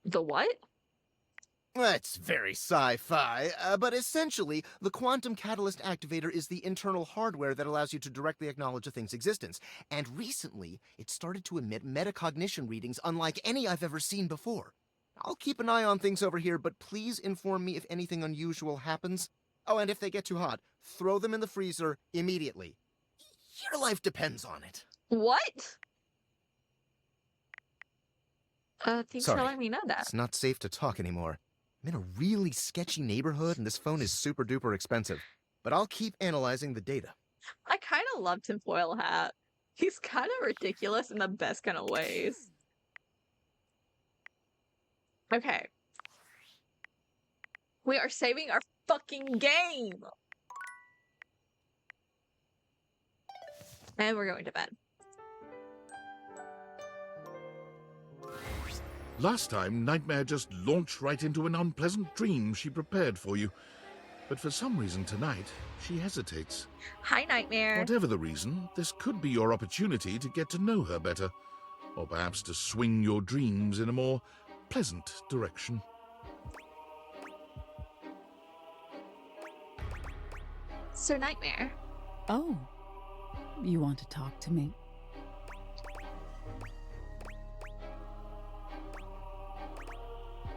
S1: The what?
S13: It's very sci-fi, but essentially, the quantum catalyst activator is the internal hardware that allows you to directly acknowledge a thing's existence. And recently, it started to emit metacognition readings unlike any I've ever seen before. I'll keep an eye on things over here, but please inform me if anything unusual happens. Oh, and if they get too hot, throw them in the freezer immediately. Your life depends on it.
S1: What? Thanks
S13: Sorry,
S1: for letting me know that.
S13: It's not safe to talk anymore. I'm in a really sketchy neighborhood, and this phone is super duper expensive. But I'll keep analyzing the data.
S1: I kind of love Tinfoil Hat. He's kind of ridiculous in the best kind of ways. Okay. We are saving our fucking game! And we're going to bed.
S4: Last time, Nightmare just launched right into an unpleasant dream she prepared for you. But for some reason tonight, she hesitates.
S1: Hi, Nightmare.
S4: Whatever the reason, this could be your opportunity to get to know her better. Or perhaps to swing your dreams in a more pleasant direction.
S1: So, Nightmare.
S7: Oh, you want to talk to me?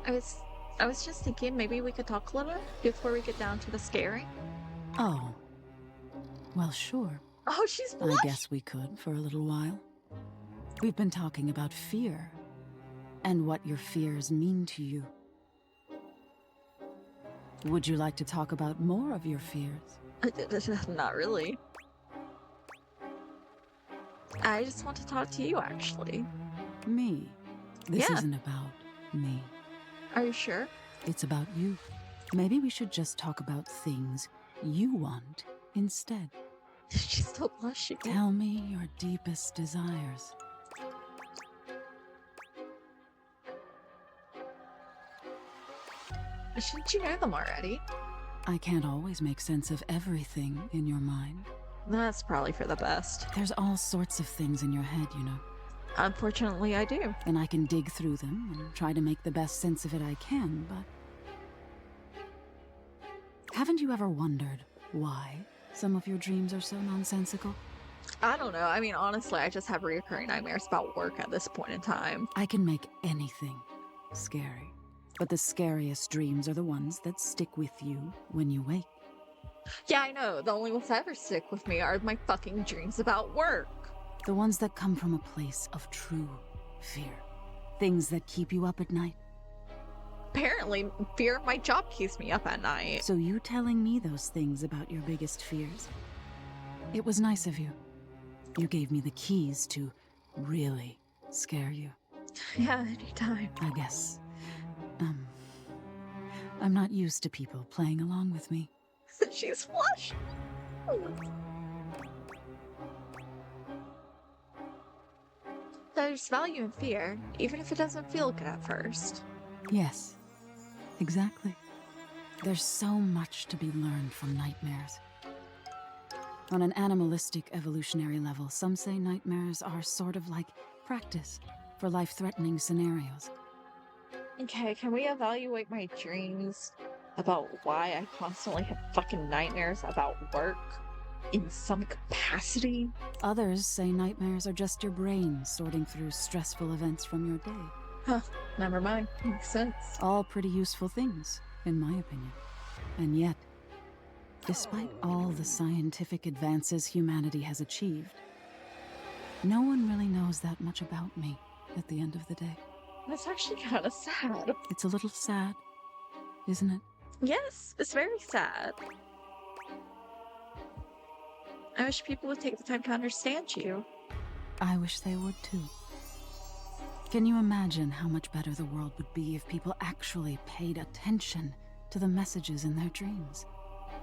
S1: I was just thinking maybe we could talk a little before we get down to the scary.
S7: Oh, well, sure.
S1: Oh, she's blushing.
S7: I guess we could for a little while. We've been talking about fear and what your fears mean to you. Would you like to talk about more of your fears?
S1: Not really. I just want to talk to you, actually.
S7: Me? This
S1: Yeah.
S7: isn't about me.
S1: Are you sure?
S7: It's about you. Maybe we should just talk about things you want instead.
S1: She's still blushing.
S7: Tell me your deepest desires.
S1: Shouldn't you know them already?
S7: I can't always make sense of everything in your mind.
S1: That's probably for the best.
S7: There's all sorts of things in your head, you know.
S1: Unfortunately, I do.
S7: And I can dig through them and try to make the best sense of it I can, but... Haven't you ever wondered why some of your dreams are so nonsensical?
S1: I don't know. I mean, honestly, I just have recurring nightmares about work at this point in time.
S7: I can make anything scary. But the scariest dreams are the ones that stick with you when you wake.
S1: Yeah, I know. The only ones that ever stick with me are my fucking dreams about work.
S7: The ones that come from a place of true fear. Things that keep you up at night.
S1: Apparently, fear of my job keeps me up at night.
S7: So you telling me those things about your biggest fears? It was nice of you. You gave me the keys to really scare you.
S1: Yeah, anytime.
S7: I guess. I'm not used to people playing along with me.
S1: She's flush. There's value in fear, even if it doesn't feel good at first.
S7: Yes, exactly. There's so much to be learned from nightmares. On an animalistic evolutionary level, some say nightmares are sort of like practice for life-threatening scenarios.
S1: Okay, can we evaluate my dreams about why I constantly have fucking nightmares about work in some capacity?
S7: Others say nightmares are just your brain sorting through stressful events from your day.
S1: Huh, never mind. Makes sense.
S7: All pretty useful things, in my opinion. And yet, despite all the scientific advances humanity has achieved, no one really knows that much about me at the end of the day.
S1: That's actually kind of sad.
S7: It's a little sad, isn't it?
S1: Yes, it's very sad. I wish people would take the time to understand you.
S7: I wish they would too. Can you imagine how much better the world would be if people actually paid attention to the messages in their dreams?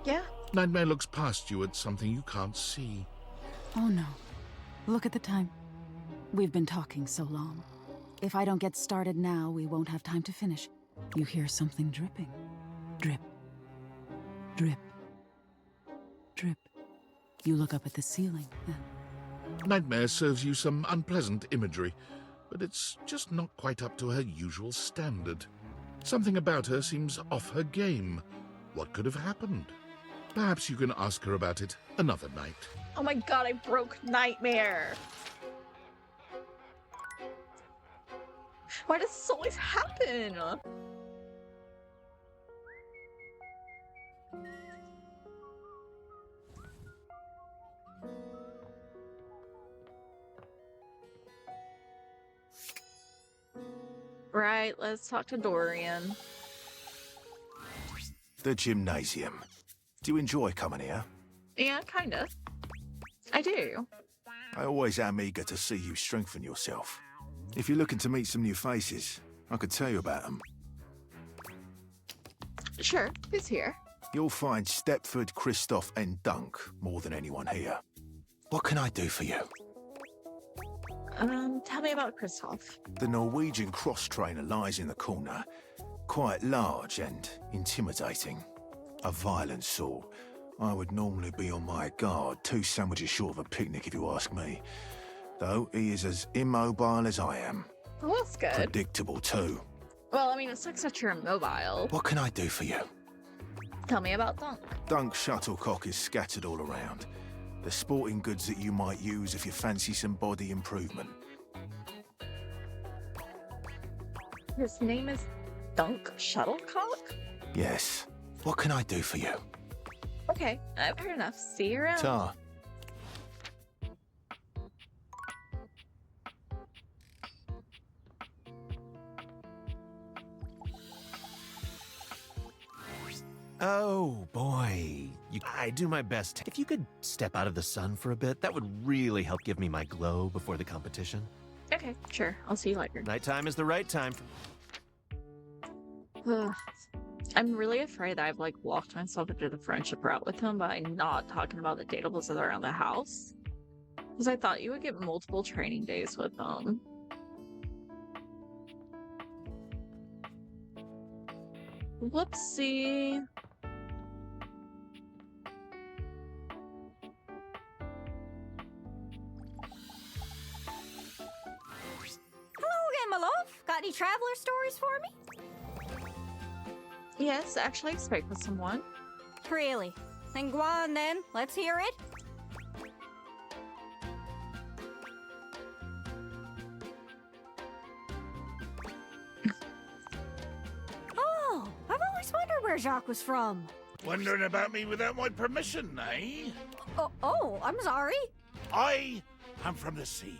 S1: Yeah.
S4: Nightmare looks past you at something you can't see.
S7: Oh no. Look at the time. We've been talking so long. If I don't get started now, we won't have time to finish. You hear something dripping. Drip. Drip. Drip. You look up at the ceiling, then.
S4: Nightmare serves you some unpleasant imagery, but it's just not quite up to her usual standard. Something about her seems off her game. What could have happened? Perhaps you can ask her about it another night.
S1: Oh my god, I broke Nightmare! Why does this always happen? Right, let's talk to Dorian.
S2: The gymnasium. Do you enjoy coming here?
S1: Yeah, kinda. I do.
S2: I always am eager to see you strengthen yourself. If you're looking to meet some new faces, I could tell you about them.
S1: Sure, who's here?
S2: You'll find Stepford, Christoph, and Dunk more than anyone here. What can I do for you?
S1: Tell me about Christoph.
S2: The Norwegian cross-trainer lies in the corner. Quite large and intimidating. A violent sort. I would normally be on my guard, 2 sandwiches short of a picnic if you ask me. Though he is as immobile as I am.
S1: Well, that's good.
S2: Predictable too.
S1: Well, I mean, it sucks that you're immobile.
S2: What can I do for you?
S1: Tell me about Dunk.
S2: Dunk's shuttlecock is scattered all around. The sporting goods that you might use if you fancy some body improvement.
S1: His name is Dunk Shuttlecock?
S2: Yes. What can I do for you?
S1: Okay, fair enough. See you around.
S2: Ta.
S14: Oh, boy. I do my best. If you could step out of the sun for a bit, that would really help give me my glow before the competition.
S1: Okay, sure. I'll see you later.
S14: Nighttime is the right time.
S1: Ugh. I'm really afraid that I've, walked myself into the friendship route with him by not talking about the datables that are around the house. Because I thought you would get multiple training days with them. Whoopsie.
S9: Hello again, my love. Got any traveler stories for me?
S1: Yes, actually, I spoke with someone.
S9: Really? Then go on then. Let's hear it. Oh, I've always wondered where Jacques was from.
S4: Wondering about me without my permission, eh?
S9: Oh, I'm sorry.
S4: I am from the sea.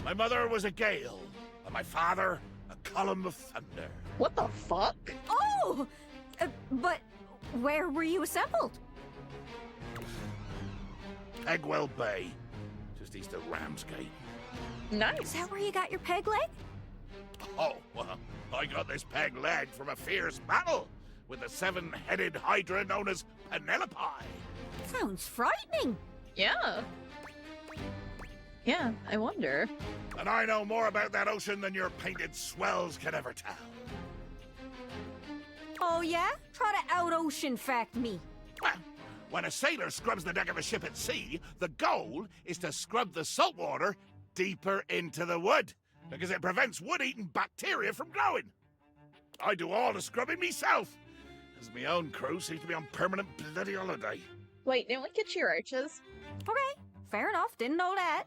S4: My mother was a gale, and my father a column of thunder.
S1: What the fuck?
S9: Oh! But where were you assembled?
S4: Pegwell Bay, just east of Ramsgate.
S1: Nice.
S9: Is that where you got your peg leg?
S4: Oh, well, I got this peg leg from a fierce battle with the 7-headed hydra known as Penelope.
S9: Sounds frightening.
S1: Yeah. Yeah, I wonder.
S4: And I know more about that ocean than your painted swells can ever tell.
S9: Oh yeah? Try to out-ocean fact me.
S4: Well, When a sailor scrubs the deck of a ship at sea, the goal is to scrub the salt water deeper into the wood, because it prevents wood-eating bacteria from growing. I do all the scrubbing myself, as my own crew seems to be on permanent bloody holiday.
S1: Wait, didn't we get you roaches?
S10: Okay, fair enough. Didn't know that.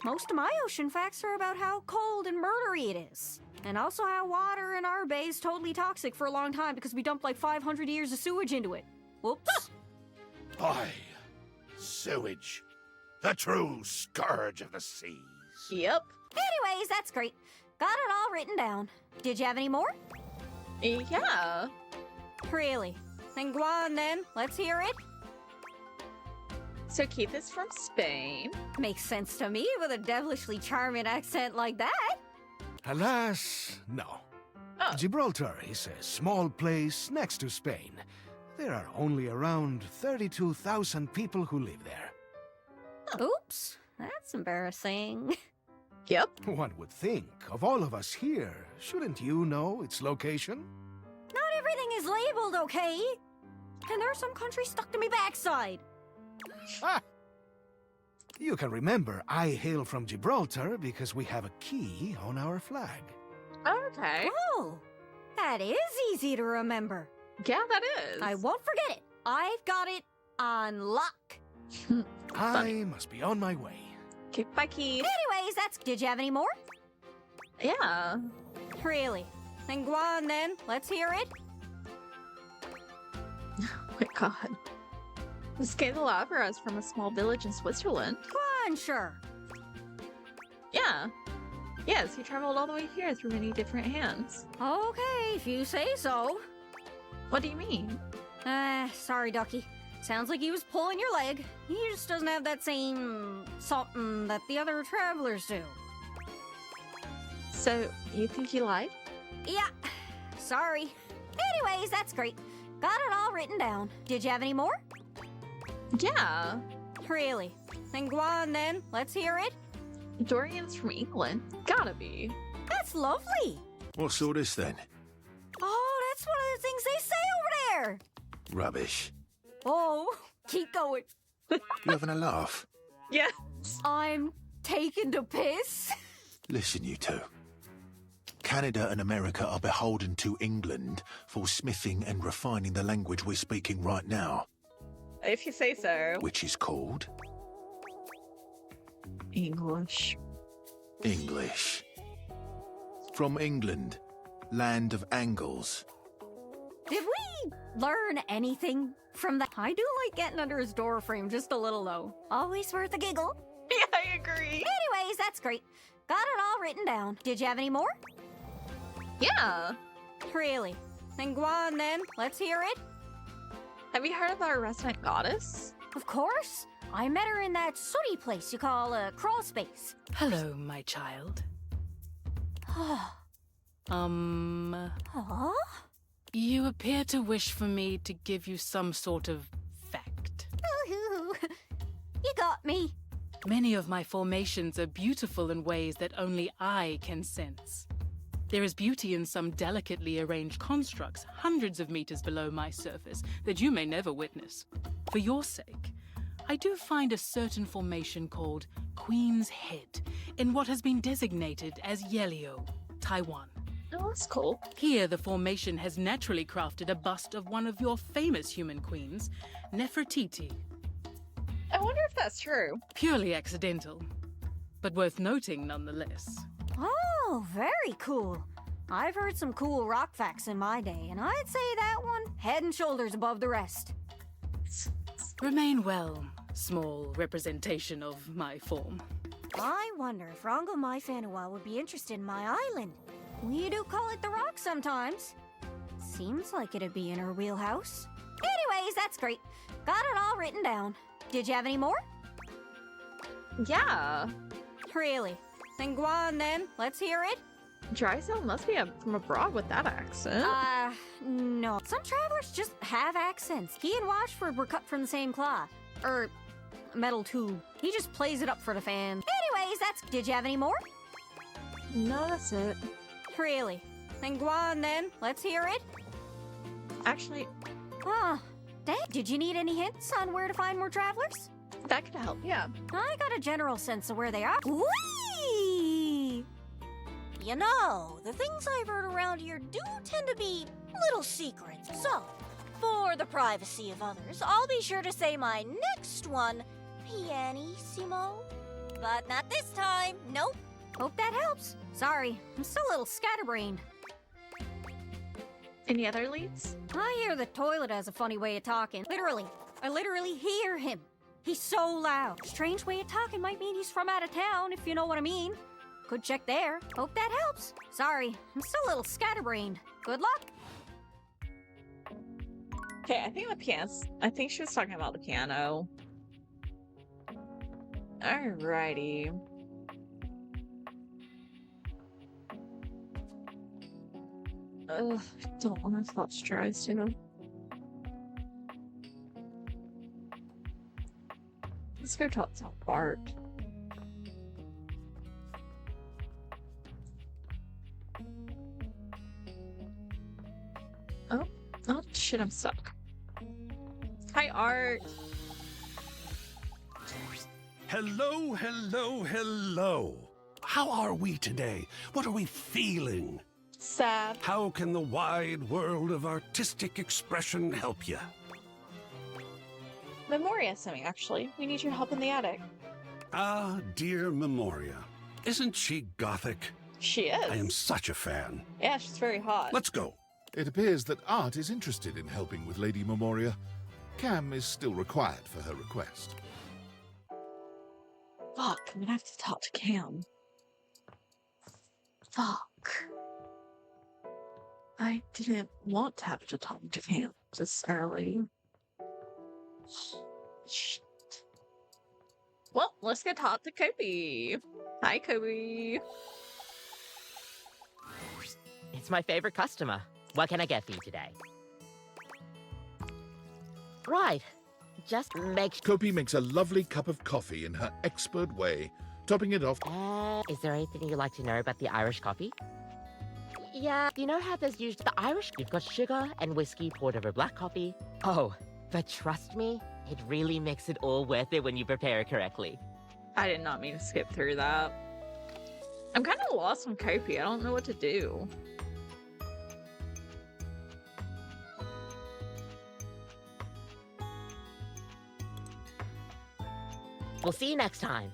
S10: Most of my ocean facts are about how cold and murdery it is. And also how water in our bay is totally toxic for a long time because we dumped like 500 years of sewage into it. Whoops.
S4: Aye, sewage. The true scourge of the seas.
S1: Yep.
S10: Anyways, that's great. Got it all written down. Did you have any more?
S1: Yeah.
S10: Really? Then go on then. Let's hear it.
S1: So Keith is from Spain.
S10: Makes sense to me with a devilishly charming accent like that.
S15: Alas, no.
S1: Oh.
S15: Gibraltar is a small place next to Spain. There are only around 32,000 people who live there.
S10: Oops, that's embarrassing.
S1: Yep.
S15: One would think, of all of us here, shouldn't you know its location?
S10: Not everything is labeled, okay? And there are some countries stuck to me backside.
S15: Ah! You can remember I hail from Gibraltar because we have a key on our flag.
S1: Okay.
S10: Oh, that is easy to remember.
S1: Yeah, that is.
S10: I won't forget it. I've got it on lock.
S15: I must be on my way.
S1: Okay, bye, Keith.
S10: Anyways, that's... Did you have any more?
S1: Yeah.
S10: Really? Then go on then. Let's hear it.
S1: Oh my god. This candelabra is from a small village in Switzerland.
S10: Go on, sure.
S1: Yeah. Yes, he traveled all the way here through many different hands.
S10: Okay, if you say so.
S1: What do you mean?
S10: Sorry, Ducky. Sounds like he was pulling your leg. He just doesn't have that same something that the other travelers do.
S1: So, you think he lied?
S10: Yeah. Sorry. Anyways, that's great. Got it all written down. Did you have any more?
S1: Yeah.
S10: Really? Then go on then. Let's hear it.
S1: Dorian's from England. Gotta be.
S10: That's lovely.
S2: What's all this then?
S10: Oh, that's one of the things they say over there.
S2: Rubbish.
S10: Oh, keep going.
S2: You having a laugh?
S1: Yes.
S10: I'm taking the piss.
S2: Listen, you two. Canada and America are beholden to England for smithing and refining the language we're speaking right now.
S1: If you say so.
S2: Which is called?
S1: English.
S2: English. From England, land of angles.
S10: Did we learn anything from that? I do like getting under his door frame just a little, though. Always worth a giggle.
S1: Yeah, I agree.
S10: Anyways, that's great. Got it all written down. Did you have any more?
S1: Yeah.
S10: Really? Then go on then. Let's hear it.
S1: Have you heard of our resident goddess?
S10: Of course. I met her in that sooty place you call a crawl space.
S8: Hello, my child.
S10: Huh?
S8: You appear to wish for me to give you some sort of fact.
S10: You got me.
S8: Many of my formations are beautiful in ways that only I can sense. There is beauty in some delicately arranged constructs hundreds of meters below my surface that you may never witness. For your sake, I do find a certain formation called Queen's Head in what has been designated as Yelio, Taiwan.
S1: Oh, that's cool.
S8: Here, the formation has naturally crafted a bust of one of your famous human queens, Nefertiti.
S1: I wonder if that's true.
S8: Purely accidental, but worth noting nonetheless.
S10: Oh, very cool. I've heard some cool rock facts in my day, and I'd say that one head and shoulders above the rest.
S8: Remain well, small representation of my form.
S10: I wonder if Rongo Mai Fanua would be interested in my island. We do call it the Rock sometimes. Seems like it'd be in her wheelhouse. Anyways, that's great. Got it all written down. Did you have any more?
S1: Yeah.
S10: Really? Then go on then. Let's hear it.
S1: Drysdale must be from abroad with that accent.
S10: No. Some travelers just have accents. He and Washford were cut from the same cloth. Metal too. He just plays it up for the fans. Anyways, that's... Did you have any more?
S1: No, that's it.
S10: Really? Then go on then. Let's hear it.
S1: Actually...
S10: Dang, did you need any hints on where to find more travelers?
S1: That could help, yeah.
S10: I got a general sense of where they are. Whee! You know, the things I've heard around here do tend to be little secrets. So, for the privacy of others, I'll be sure to say my next one pianissimo. But not this time. Nope. Hope that helps. Sorry, I'm still a little scatterbrained.
S1: Any other leads?
S10: I hear the toilet has a funny way of talking. Literally. I literally hear him. He's so loud. Strange way of talking might mean he's from out of town, if you know what I mean. Could check there. Hope that helps. Sorry, I'm still a little scatterbrained. Good luck.
S1: Okay, I think she was talking about the piano. Alrighty. Ugh, I don't want to thought tries to. Let's go talk to Bart. Oh shit, I'm stuck. Hi, Art.
S3: Hello, hello, hello. How are we today? What are we feeling?
S1: Sad.
S3: How can the wide world of artistic expression help you?
S1: Memoria sent me, actually. We need your help in the attic.
S3: Ah, dear Memoria. Isn't she gothic?
S1: She is.
S3: I am such a fan.
S1: Yeah, she's very hot.
S3: Let's go.
S4: It appears that Art is interested in helping with Lady Memoria. Cam is still required for her request.
S1: Fuck, I'm gonna have to talk to Cam. Fuck. I didn't want to have to talk to Cam this early. Shit. Well, let's go talk to Kobe. Hi, Kobe.
S6: It's my favorite customer. What can I get for you today? Right. Just make...
S4: Kopi makes a lovely cup of coffee in her expert way, topping it off.
S6: Is there anything you'd like to know about the Irish coffee? Yeah, you know how there's usually the Irish... You've got sugar and whiskey poured over black coffee. Oh, but trust me, it really makes it all worth it when you prepare it correctly.
S1: I did not mean to skip through that. I'm kind of lost on Kopi. I don't know what to do.
S6: We'll see you next time.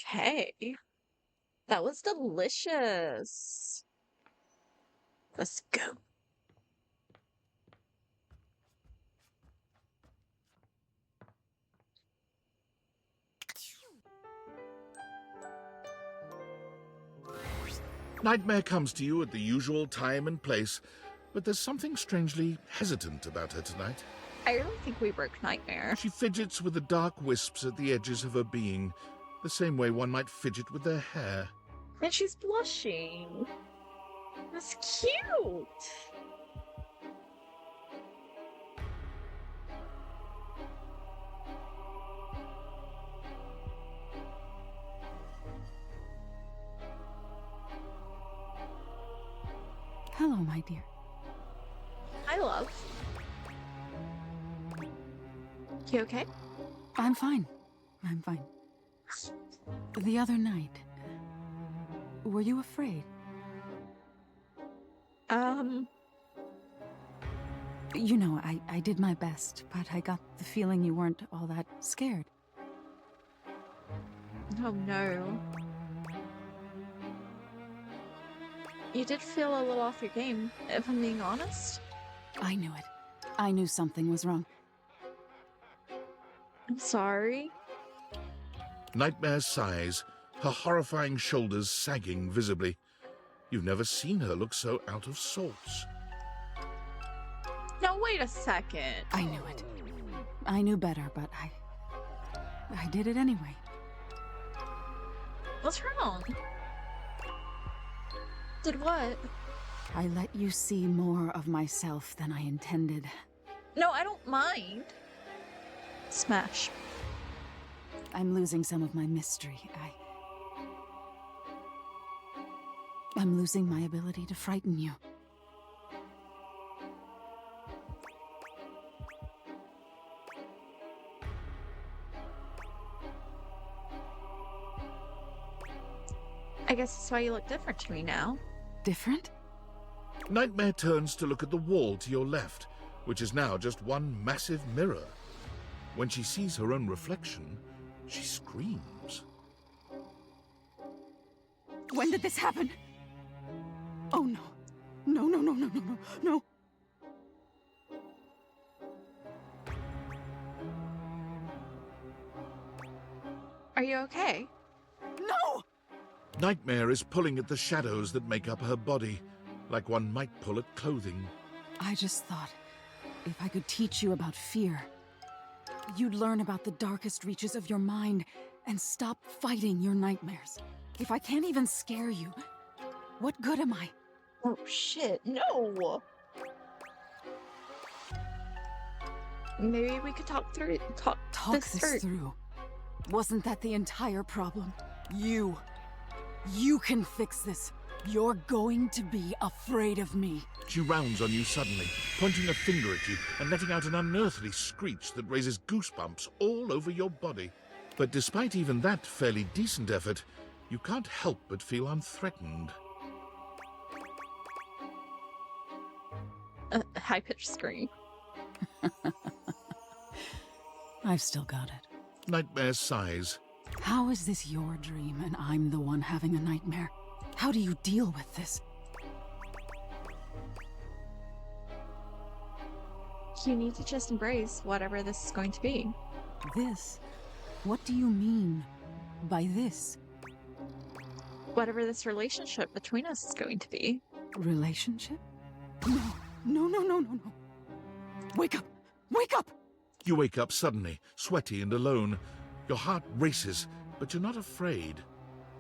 S1: Okay. That was delicious. Let's go.
S4: Nightmare comes to you at the usual time and place, but there's something strangely hesitant about her tonight.
S1: I really think we broke Nightmare.
S4: She fidgets with the dark wisps at the edges of her being, the same way one might fidget with their hair.
S1: And she's blushing. That's cute.
S7: Hello, my dear.
S1: Hi, love. You okay?
S7: I'm fine. I'm fine. The other night, were you afraid? You know, I did my best, but I got the feeling you weren't all that scared.
S1: Oh no. You did feel a little off your game, if I'm being honest.
S7: I knew it. I knew something was wrong.
S1: I'm sorry.
S4: Nightmare sighs, her horrifying shoulders sagging visibly. You've never seen her look so out of sorts.
S1: Now wait a second.
S7: I knew it. I knew better, but I did it anyway.
S1: What's wrong? Did what?
S7: I let you see more of myself than I intended.
S1: No, I don't mind. Smash.
S7: I'm losing some of my mystery. I'm losing my ability to frighten you.
S1: I guess that's why you look different to me now.
S7: Different?
S4: Nightmare turns to look at the wall to your left, which is now just one massive mirror. When she sees her own reflection, she screams.
S7: When did this happen? Oh no. No, no, no, no, no, no, no.
S1: Are you okay?
S7: No!
S4: Nightmare is pulling at the shadows that make up her body, like one might pull at clothing.
S7: I just thought, if I could teach you about fear, you'd learn about the darkest reaches of your mind and stop fighting your nightmares. If I can't even scare you, what good am I?
S1: Oh shit, no! Maybe we could talk
S7: this through. Wasn't that the entire problem? You can fix this. You're going to be afraid of me.
S4: She rounds on you suddenly, pointing a finger at you and letting out an unearthly screech that raises goosebumps all over your body. But despite even that fairly decent effort, you can't help but feel unthreatened.
S1: A high-pitched scream.
S7: I've still got it.
S4: Nightmare sighs.
S7: How is this your dream and I'm the one having a nightmare? How do you deal with this?
S1: You need to just embrace whatever this is going to be.
S7: This? What do you mean by this?
S1: Whatever this relationship between us is going to be.
S7: Relationship? No, no, no, no, no, no. Wake up! Wake up!
S4: You wake up suddenly, sweaty and alone. Your heart races, but you're not afraid.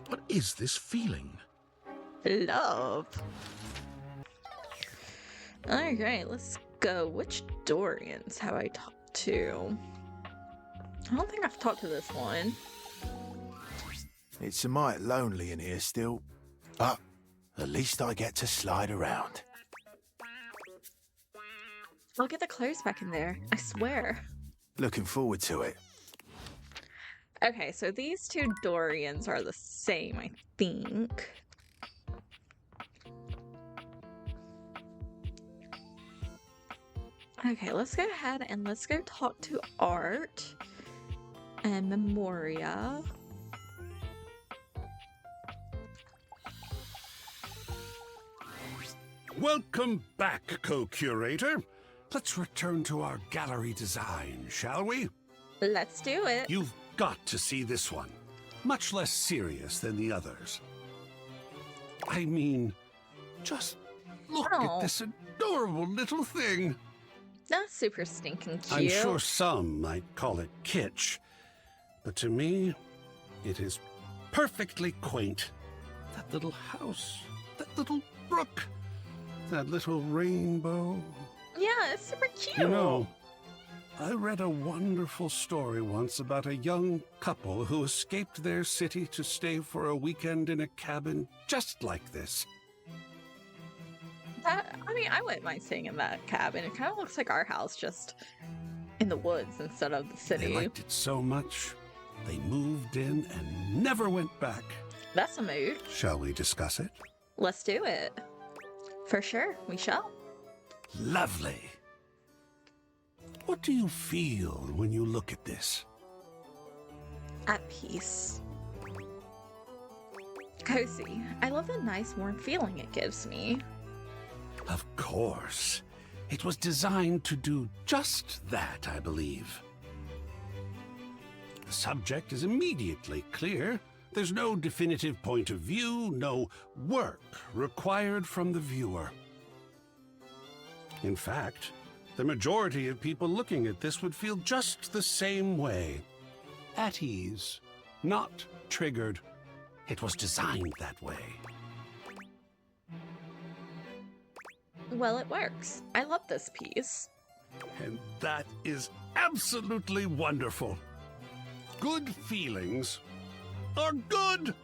S4: What is this feeling?
S1: Love. Alright, let's go. Which Dorians have I talked to? I don't think I've talked to this one.
S2: It's a mite lonely in here still, but at least I get to slide around.
S1: I'll get the clothes back in there, I swear.
S2: Looking forward to it.
S1: Okay, so these two Dorians are the same, I think. Okay, let's go ahead and let's go talk to Art and Memoria.
S3: Welcome back, co-curator. Let's return to our gallery design, shall we?
S1: Let's do it.
S3: You've got to see this one. Much less serious than the others. I mean, just look at this adorable little thing.
S1: That's super stinking cute.
S3: I'm sure some might call it kitsch, but to me, it is perfectly quaint. That little house, that little brook, that little rainbow.
S1: Yeah, it's super cute.
S3: You know, I read a wonderful story once about a young couple who escaped their city to stay for a weekend in a cabin just like this.
S1: I wouldn't mind staying in that cabin. It kind of looks like our house, just in the woods instead of the city.
S3: They liked it so much, they moved in and never went back.
S1: That's a mood.
S3: Shall we discuss it?
S1: Let's do it. For sure, we shall.
S3: Lovely. What do you feel when you look at this?
S1: At peace. Cozy. I love the nice warm feeling it gives me.
S3: Of course. It was designed to do just that, I believe. The subject is immediately clear. There's no definitive point of view, no work required from the viewer. In fact, the majority of people looking at this would feel just the same way. At ease, not triggered. It was designed that way.
S1: well, it works. I love this piece.
S3: And that is absolutely wonderful. Good feelings are good.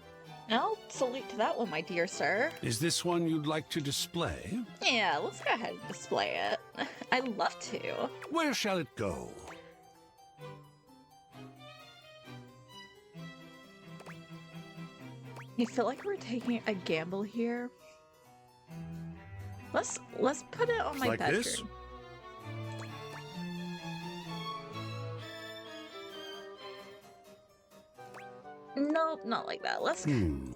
S1: I'll salute to that one, my dear sir.
S3: Is this one you'd like to display?
S1: Yeah, let's go ahead and display it. I'd love to.
S3: Where shall it go?
S1: I feel like we're taking a gamble here. Let's put it on my
S3: Like
S1: bedroom.
S3: this?
S1: Nope, not like that.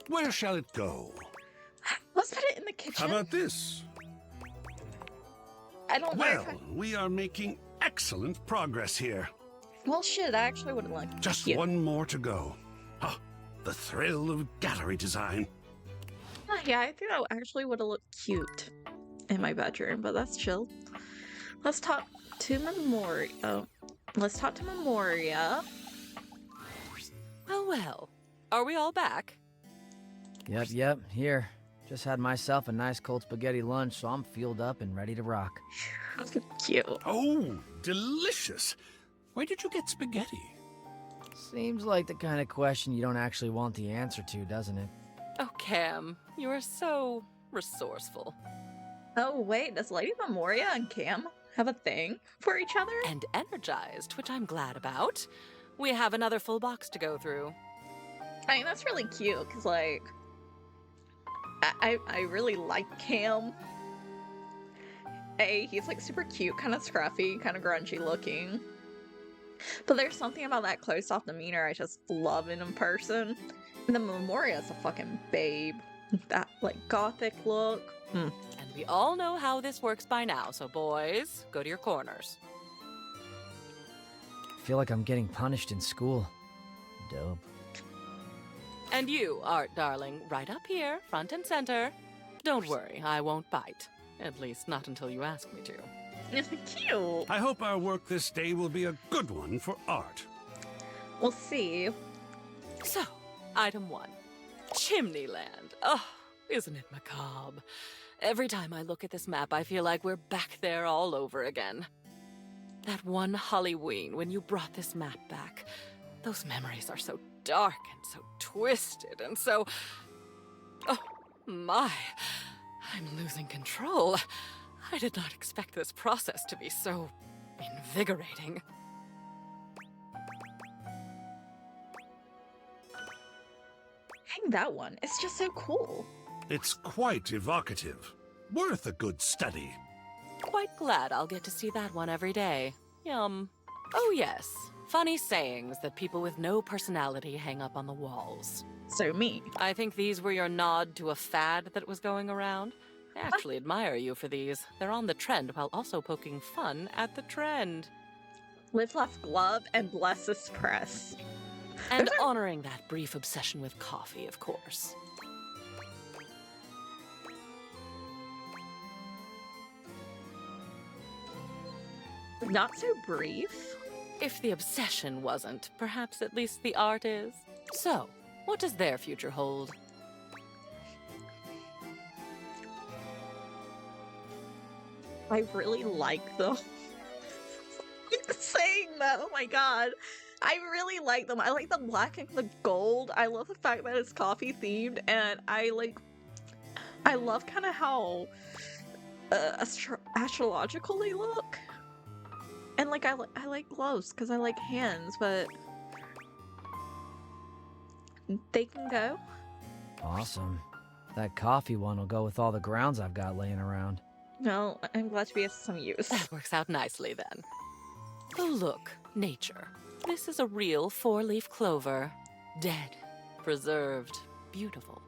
S3: Where shall it go?
S1: Let's put it in the kitchen.
S3: How about this?
S1: I don't know.
S3: Well, we are making excellent progress here.
S1: Well, shit, I actually would have liked
S3: Just
S1: cute.
S3: one more to go. Ah, the thrill of gallery design.
S1: Yeah, I think that actually would have looked cute in my bedroom, but that's chill. Let's talk to Memoria. Oh, let's talk to Memoria.
S8: Oh well. Are we all back?
S16: Yep, here. Just had myself a nice cold spaghetti lunch, so I'm fueled up and ready to rock.
S1: Cute.
S3: Oh, delicious. Where did you get spaghetti?
S16: Seems like the kind of question you don't actually want the answer to, doesn't it?
S8: Oh, Cam, you are so resourceful.
S1: Oh, wait, does Lady Memoria and Cam have a thing for each other?
S8: And energized, which I'm glad about. We have another full box to go through.
S1: I mean, that's really cute, because, like, I really like Cam. He's, like, super cute, kind of scruffy, kind of grungy looking. But there's something about that closed-off demeanor I just love in person. And the Memoria's a fucking babe. That, like, gothic look.
S8: And we all know how this works by now, so boys, go to your corners.
S16: I feel like I'm getting punished in school. Dope.
S8: And you, Art darling, right up here, front and center. Don't worry, I won't bite. At least not until you ask me to.
S1: Cute.
S3: I hope our work this day will be a good one for Art.
S1: We'll see.
S8: So, item 1. Chimneyland. Oh, isn't it macabre? Every time I look at this map, I feel like we're back there all over again. That one Halloween when you brought this map back. Those memories are so dark and so twisted and so... Oh, my. I'm losing control. I did not expect this process to be so invigorating.
S1: Hang that one. It's just so cool.
S3: It's quite evocative. Worth a good study.
S8: Quite glad I'll get to see that one every day. Yum. Oh yes, funny sayings that people with no personality hang up on the walls.
S1: So me.
S8: I think these were your nod to a fad that was going around. I actually admire you for these. They're on the trend while also poking fun at the trend.
S1: Live, laugh, glove, and bless this press.
S8: And honoring that brief obsession with coffee, of course.
S1: Not so brief.
S8: If the obsession wasn't, perhaps at least the art is. So, what does their future hold?
S1: I really like them. Saying that, oh my god. I really like them. I like the black and the gold. I love the fact that it's coffee themed, and I love kind of how astrological they look. And like I like gloves because I like hands, but they can go.
S16: Awesome. That coffee one will go with all the grounds I've got laying around.
S1: No, I'm glad to be of some use.
S8: That works out nicely then. Oh look, nature. This is a real 4-leaf clover. Dead, preserved, beautiful.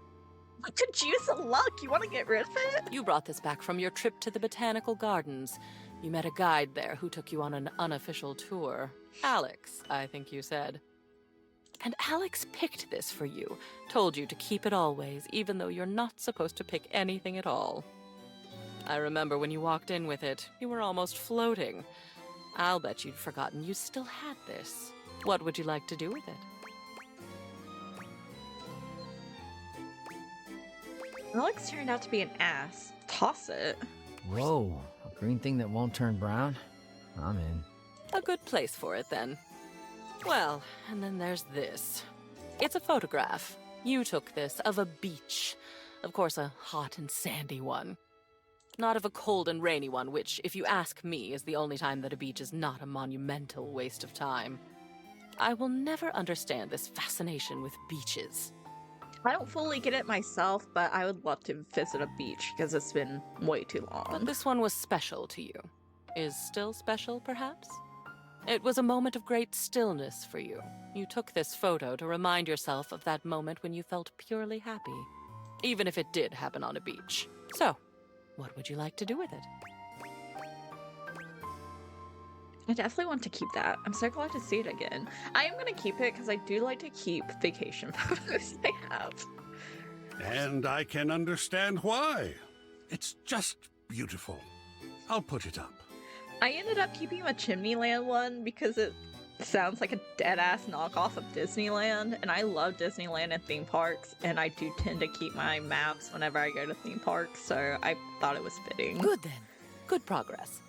S1: To juice of luck, you want to get rid of it?
S8: You brought this back from your trip to the botanical gardens. You met a guide there who took you on an unofficial tour. Alex, I think you said. And Alex picked this for you, told you to keep it always, even though you're not supposed to pick anything at all. I remember when you walked in with it, you were almost floating. I'll bet you'd forgotten you still had this. What would you like to do with it?
S1: Alex turned out to be an ass. Toss it.
S16: Whoa, a green thing that won't turn brown? I'm in.
S8: A good place for it, then. Well, and then there's this. It's a photograph. You took this of a beach. Of course, a hot and sandy one. Not of a cold and rainy one, which, if you ask me, is the only time that a beach is not a monumental waste of time. I will never understand this fascination with beaches.
S1: I don't fully get it myself, but I would love to visit a beach because it's been way too long.
S8: But this one was special to you. Is still special, perhaps? It was a moment of great stillness for you. You took this photo to remind yourself of that moment when you felt purely happy, even if it did happen on a beach. So, what would you like to do with it?
S1: I definitely want to keep that. I'm so glad to see it again. I am going to keep it because I do like to keep vacation photos I have.
S3: And I can understand why. It's just beautiful. I'll put it up.
S1: I ended up keeping a Chimneyland one because it sounds like a dead-ass knockoff of Disneyland, and I love Disneyland and theme parks, and I do tend to keep my maps whenever I go to theme parks, so I thought it was fitting.
S8: Good then. Good progress.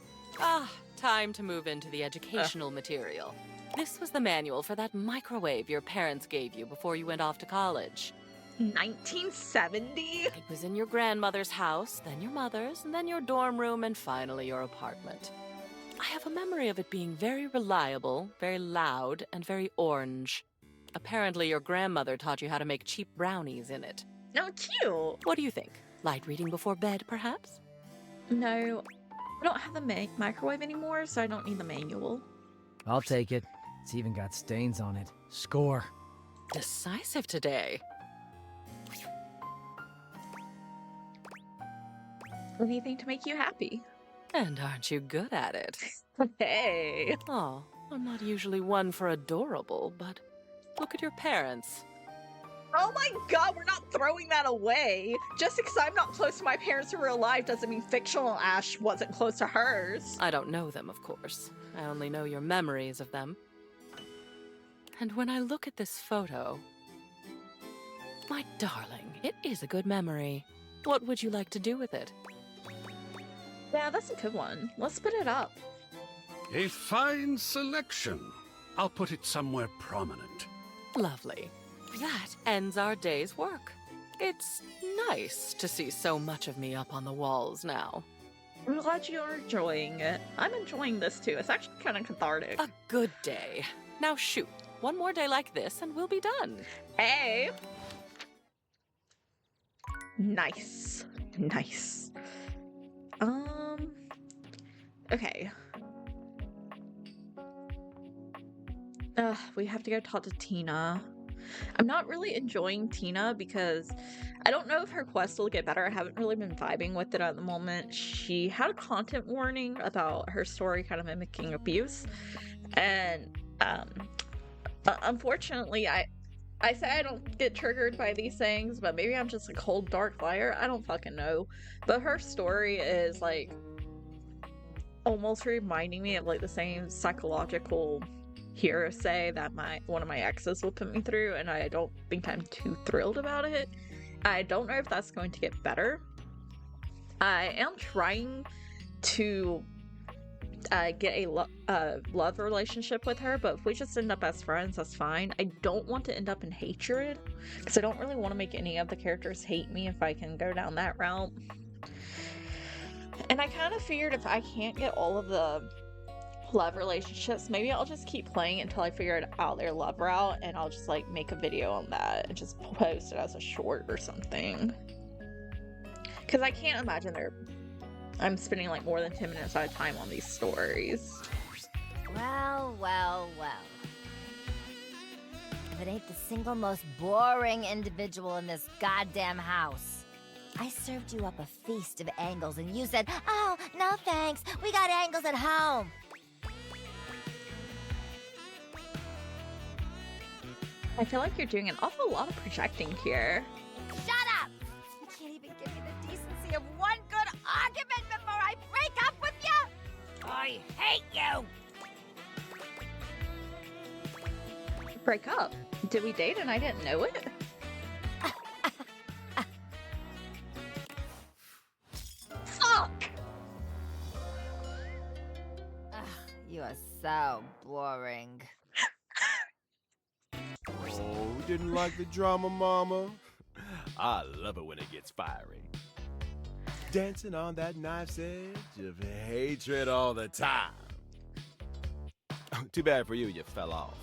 S8: Time to move into the educational material. This was the manual for that microwave your parents gave you before you went off to college.
S1: 1970?
S8: It was in your grandmother's house, then your mother's, and then your dorm room, and finally your apartment. I have a memory of it being very reliable, very loud, and very orange. Apparently your grandmother taught you how to make cheap brownies in it.
S1: Oh, cute!
S8: What do you think? Light reading before bed, perhaps?
S1: No, I don't have the microwave anymore, so I don't need the manual.
S16: I'll take it. It's even got stains on it. Score.
S8: Decisive today.
S1: Anything to make you happy.
S8: And aren't you good at it?
S1: Hey!
S8: Oh, I'm not usually one for adorable, but look at your parents.
S1: Oh my god, we're not throwing that away! Just because I'm not close to my parents in real life doesn't mean fictional Ash wasn't close to hers.
S8: I don't know them, of course. I only know your memories of them. And when I look at this photo... My darling, it is a good memory. What would you like to do with it?
S1: Yeah, that's a good one. Let's put it up.
S3: A fine selection. I'll put it somewhere prominent.
S8: Lovely. That ends our day's work. It's nice to see so much of me up on the walls now.
S1: I'm glad you're enjoying it. I'm enjoying this too. It's actually kind of cathartic.
S8: A good day. Now shoot. One more day like this and we'll be done.
S1: Hey! Nice. Nice. Okay. We have to go talk to Tina. I'm not really enjoying Tina because I don't know if her quest will get better. I haven't really been vibing with it at the moment. She had a content warning about her story kind of mimicking abuse. And, unfortunately, I say I don't get triggered by these things, but maybe I'm just a cold, dark liar. I don't fucking know. But her story is, like, almost reminding me of, like, the same psychological hearsay that one of my exes will put me through, and I don't think I'm too thrilled about it. I don't know if that's going to get better. I am trying to get a love relationship with her, but if we just end up as friends, that's fine. I don't want to end up in hatred, because I don't really want to make any of the characters hate me if I can go down that route. And I kind of figured if I can't get all of the love relationships, maybe I'll just keep playing until I figure out their love route, and I'll just like make a video on that and just post it as a short or something. Because I can't imagine I'm spending like more than 10 minutes at a time on these stories.
S9: Well, well, well. If it ain't the single most boring individual in this goddamn house. I served you up a feast of angles and you said, "Oh, no thanks, we got angles at home."
S1: I feel like you're doing an awful lot of projecting here.
S9: Shut up! You can't even give me the decency of one good argument before I break up with you! I hate you!
S1: Break up? Did we date and I didn't know it? Fuck!
S9: You're so boring.
S17: Oh, didn't like the drama, Mama? I love it when it gets fiery. Dancing on that knife's edge of hatred all the time. Too bad for you, you fell off.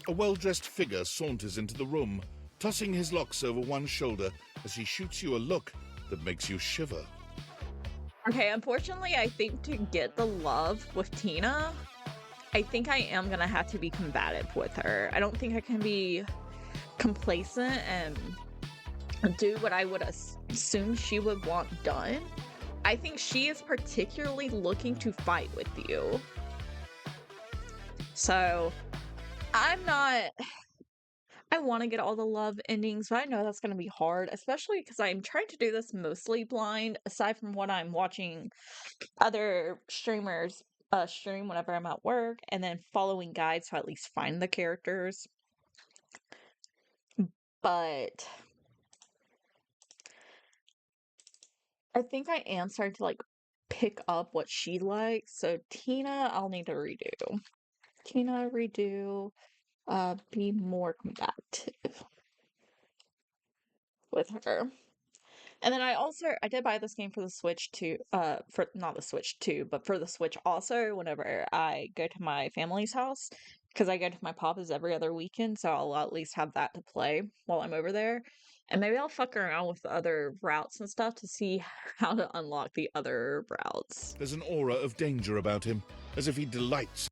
S4: A well-dressed figure saunters into the room, tossing his locks over one shoulder as he shoots you a look that makes you shiver.
S1: Okay, unfortunately, I think to get the love with Tina, I think I am gonna have to be combative with her. I don't think I can be complacent and do what I would assume she would want done. I think she is particularly looking to fight with you. So, I want to get all the love endings, but I know that's going to be hard, especially because I'm trying to do this mostly blind, aside from what I'm watching other streamers stream whenever I'm at work, and then following guides to at least find the characters. But I think I am starting to pick up what she likes. So Tina, I'll need to redo. Tina, redo. Be more combative with her. And then I did buy this game for the Switch too, for not the Switch too, but for the Switch also whenever I go to my family's house, because I go to my papa's every other weekend, so I'll at least have that to play while I'm over there. And maybe I'll fuck around with the other routes and stuff to see how to unlock the other routes.
S4: There's an aura of danger about him, as if he delights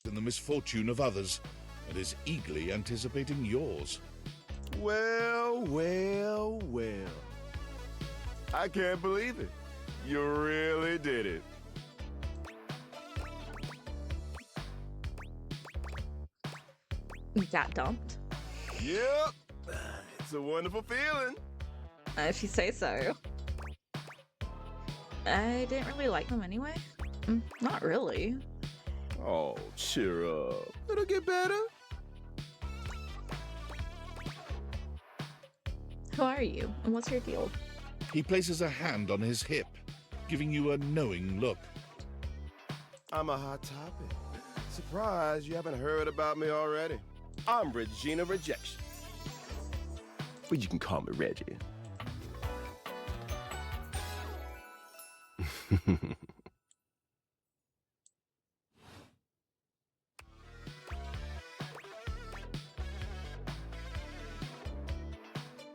S4: in the misfortune of others, and is eagerly anticipating yours.
S17: Well, well, well. I can't believe it. You really did it.
S1: You got dumped?
S17: Yep. It's a wonderful feeling.
S1: If you say so. I didn't really like them anyway. Not really.
S17: Oh, cheer up. It'll get better.
S1: Who are you, and what's your deal?
S4: He places a hand on his hip, giving you a knowing look.
S17: I'm a hot topic. Surprised you haven't heard about me already. I'm Regina Rejection. But you can call me Reggie.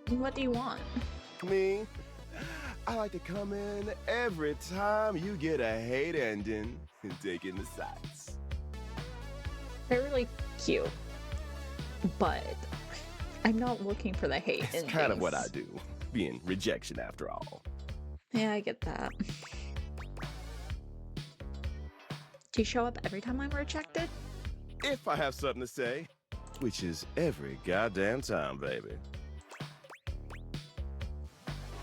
S1: What do you want?
S17: Me? I like to come in every time you get a hate ending and take in the sights.
S1: They're really cute, but I'm not looking for the hate.
S17: It's kind of what I do, being rejection after all.
S1: Yeah, I get that. Do you show up every time I'm rejected?
S17: If I have something to say, which is every goddamn time, baby.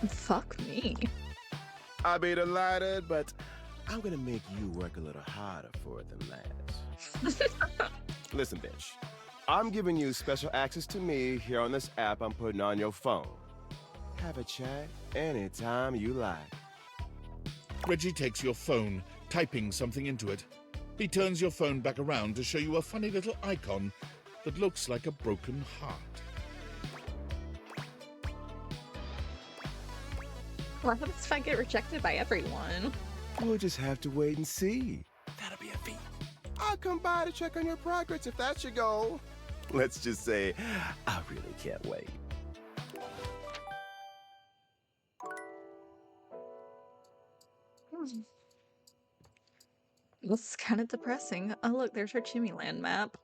S1: Fuck me.
S17: I'd be delighted, but I'm gonna make you work a little harder for it than that. Listen, bitch. I'm giving you special access to me here on this app I'm putting on your phone. Have a chat anytime you like.
S4: Reggie takes your phone, typing something into it. He turns your phone back around to show you a funny little icon that looks like a broken heart.
S1: What happens if I get rejected by everyone?
S17: We'll just have to wait and see. That'll be a feat. I'll come by to check on your progress if that's your goal. Let's just say, I really can't wait.
S1: This is kind of depressing. Oh, look, there's our Chimmyland map.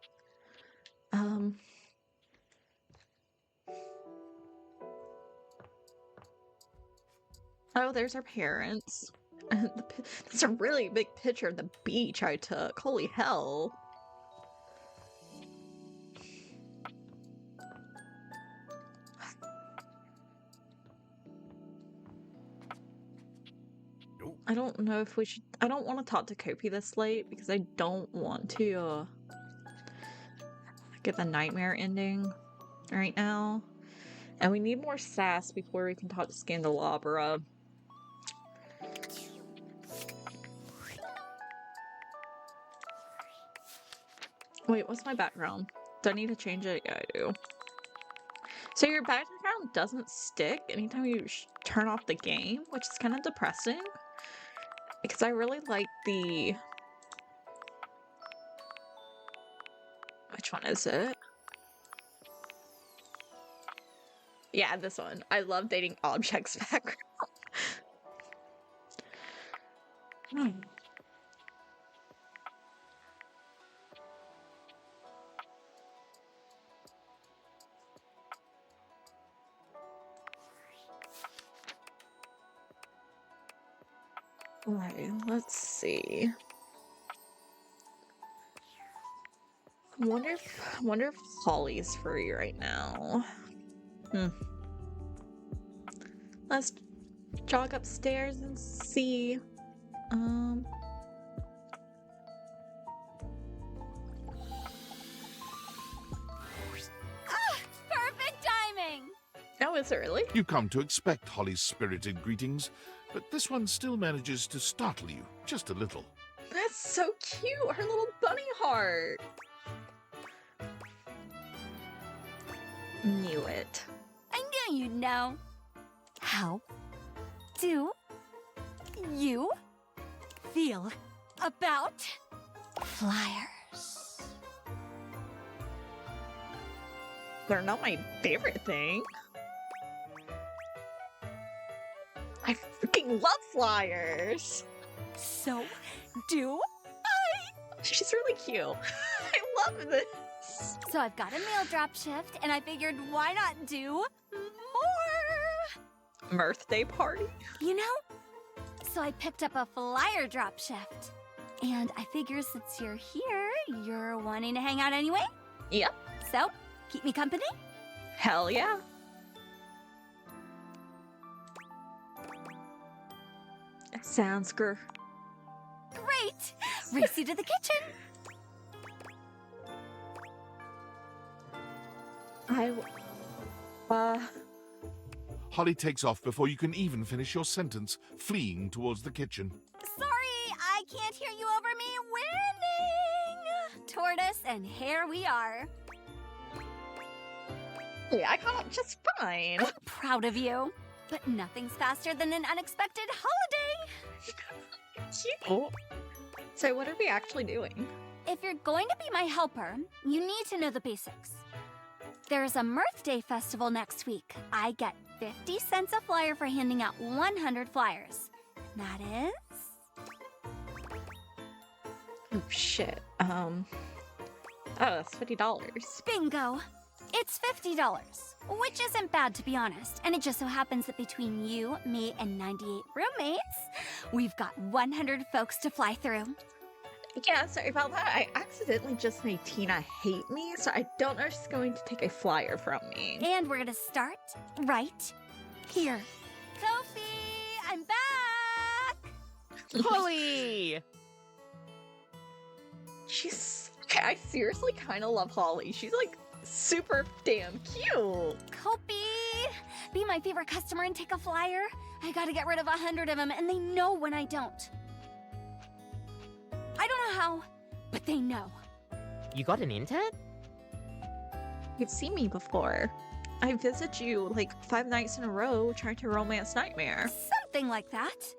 S1: Oh, there's our parents. And that's a really big picture of the beach I took. Holy hell. I don't know if we should... I don't want to talk to Kopi this late because I don't want to get the nightmare ending right now. And we need more sass before we can talk to Scandelabra. Wait, what's my background? Do I need to change it? Yeah, I do. So your background doesn't stick anytime you turn off the game, which is kind of depressing. Because I really like the... Which one is it? Yeah, this one. I love dating objects background. Alright, let's see. I wonder if Holly's free right now. Let's jog upstairs and see.
S10: Perfect timing!
S1: Oh, is it really?
S4: You come to expect Holly's spirited greetings, but this one still manages to startle you just a little.
S1: That's so cute! Her little bunny heart! Knew it.
S10: I knew you'd know. How do you feel about flyers?
S1: They're not my favorite thing. I freaking love flyers!
S10: So do
S1: She's really cute. I love this.
S10: So I've got a meal drop shift, and I figured why not do more?
S1: Birthday party?
S10: You know? So I picked up a flyer drop shift. And I figure since you're here, you're wanting to hang out anyway?
S1: Yep.
S10: So, keep me company?
S1: Hell yeah. Sounds good.
S10: Great! Race you to the kitchen!
S4: Holly takes off before you can even finish your sentence, fleeing towards the kitchen.
S10: Sorry, I can't hear you over me winning! Tortoise, and here we are.
S1: Yeah, I caught up just fine.
S10: I'm proud of you. But nothing's faster than an unexpected holiday.
S1: Cute. So what are we actually doing?
S10: If you're going to be my helper, you need to know the basics. There's a Mirth Day festival next week. I get 50 cents a flyer for handing out 100 flyers. That is...
S1: Oh, shit. Oh, that's $50.
S10: Bingo! It's $50, which isn't bad to be honest. And it just so happens that between you, me, and 98 roommates, we've got 100 folks to fly through.
S1: Yeah, sorry about that. I accidentally just made Tina hate me, so I don't know if she's going to take a flyer from me.
S10: And we're gonna start right here. Sophie, I'm back!
S6: Holly!
S1: She's... Okay, I seriously kind of love Holly. She's like super damn cute.
S10: Kopi, be my favorite customer and take a flyer. I gotta get rid of 100 of them, and they know when I don't. I don't know how, but they know.
S6: You got an intern?
S1: You've seen me before. I visit you like 5 nights in a row trying to romance Nightmare.
S10: Something like that.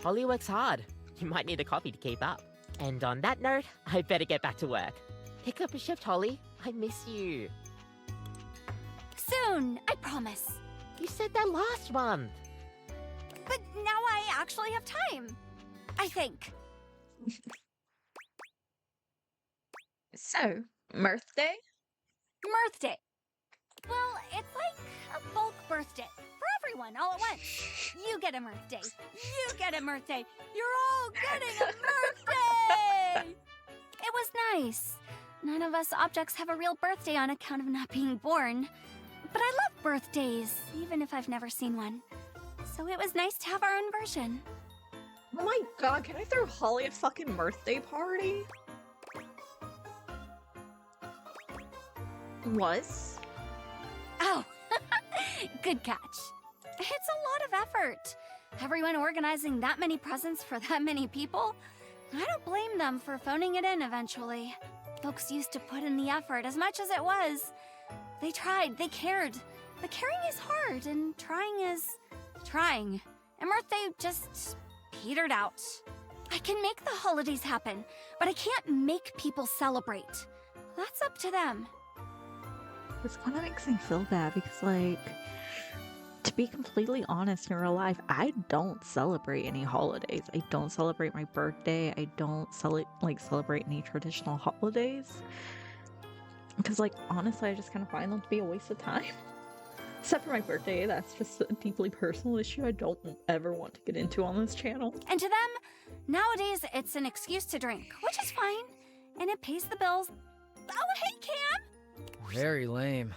S6: Holly works hard. You might need a copy to keep up. And on that note, I better get back to work. Pick up a shift, Holly. I miss you.
S10: Soon, I promise.
S6: You said that last month.
S10: But now I actually have time. I think.
S1: So, Mirth Day?
S10: Mirth Day. Well, it's like a bulk birthday for everyone all at once. You get a Mirth Day. You get a Mirth Day. You're all getting a Mirth Day! It was nice. None of us objects have a real birthday on account of not being born. But I love birthdays, even if I've never seen one. So it was nice to have our own version.
S1: Oh my god, can I throw Holly a fucking birthday party? Was?
S10: Oh, good catch. It's a lot of effort. Everyone organizing that many presents for that many people. I don't blame them for phoning it in eventually. Folks used to put in the effort as much as it was. They tried, they cared. But caring is hard, and trying is trying. And Mirthday just petered out. I can make the holidays happen, but I can't make people celebrate. That's up to them.
S1: This kind of makes me feel bad because, like, to be completely honest, in real life, I don't celebrate any holidays. I don't celebrate my birthday. I don't celebrate any traditional holidays. Because, like, honestly, I just kind of find them to be a waste of time. Except for my birthday, that's just a deeply personal issue I don't ever want to get into on this channel.
S10: And to them, nowadays, it's an excuse to drink, which is fine. And it pays the bills. Oh, hey, Cam!
S16: Very lame.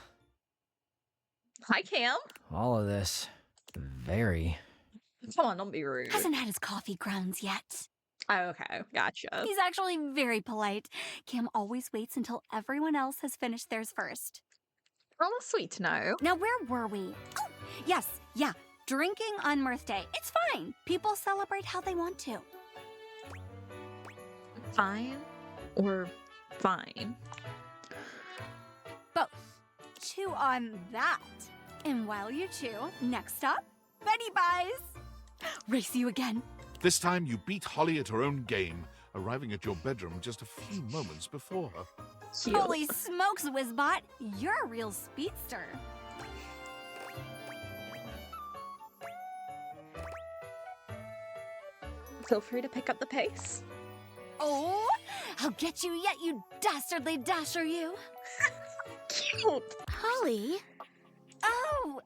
S1: Hi, Cam.
S16: All of this. Very.
S1: Come on, don't be rude.
S10: Hasn't had his coffee grounds yet.
S1: Oh, okay, gotcha.
S10: He's actually very polite. Cam always waits until everyone else has finished theirs first.
S1: Oh, that's sweet to know.
S10: Now, where were we? Oh, yes, yeah. Drinking on Mirthday. It's fine. People celebrate how they want to.
S1: Fine or fine?
S10: Both. Chew on that. And while you chew, next up, Betty buys. Race you again.
S4: This time you beat Holly at her own game, arriving at your bedroom just a few moments before her.
S1: Cute.
S10: Holy smokes, Wizbot. You're a real speedster.
S1: Feel free to pick up the pace.
S10: Oh, I'll get you yet, you dastardly dasher, you.
S1: Cute.
S10: Holly? Oh.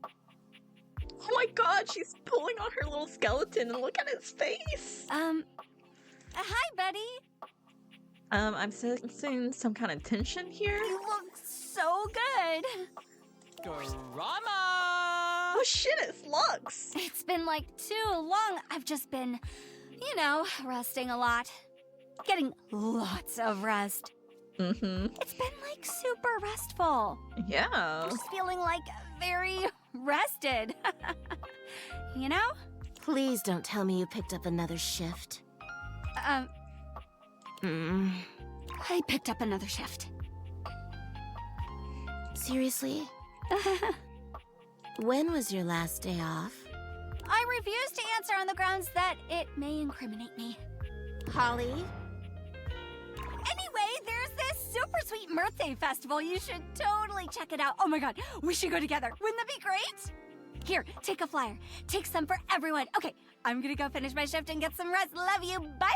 S1: Oh my god, she's pulling on her little skeleton and look at his face.
S10: Hi, Betty.
S1: I'm sensing some kind of tension here.
S10: You look so good.
S8: Drama!
S1: Oh shit, it's Lux.
S10: It's been like too long. I've just been, you know, resting a lot. Getting lots of rest.
S1: Mm-hmm.
S10: It's been like super restful.
S1: Yeah.
S10: Just feeling like very rested. You know?
S18: Please don't tell me you picked up another shift.
S10: I picked up another shift.
S18: Seriously? When was your last day off?
S10: I refuse to answer on the grounds that it may incriminate me.
S18: Holly?
S10: Anyway, there's this super sweet Mirthday festival. You should totally check it out. Oh my god, we should go together. Wouldn't that be great? Here, take a flyer. Take some for everyone. Okay, I'm gonna go finish my shift and get some rest. Love you. Bye!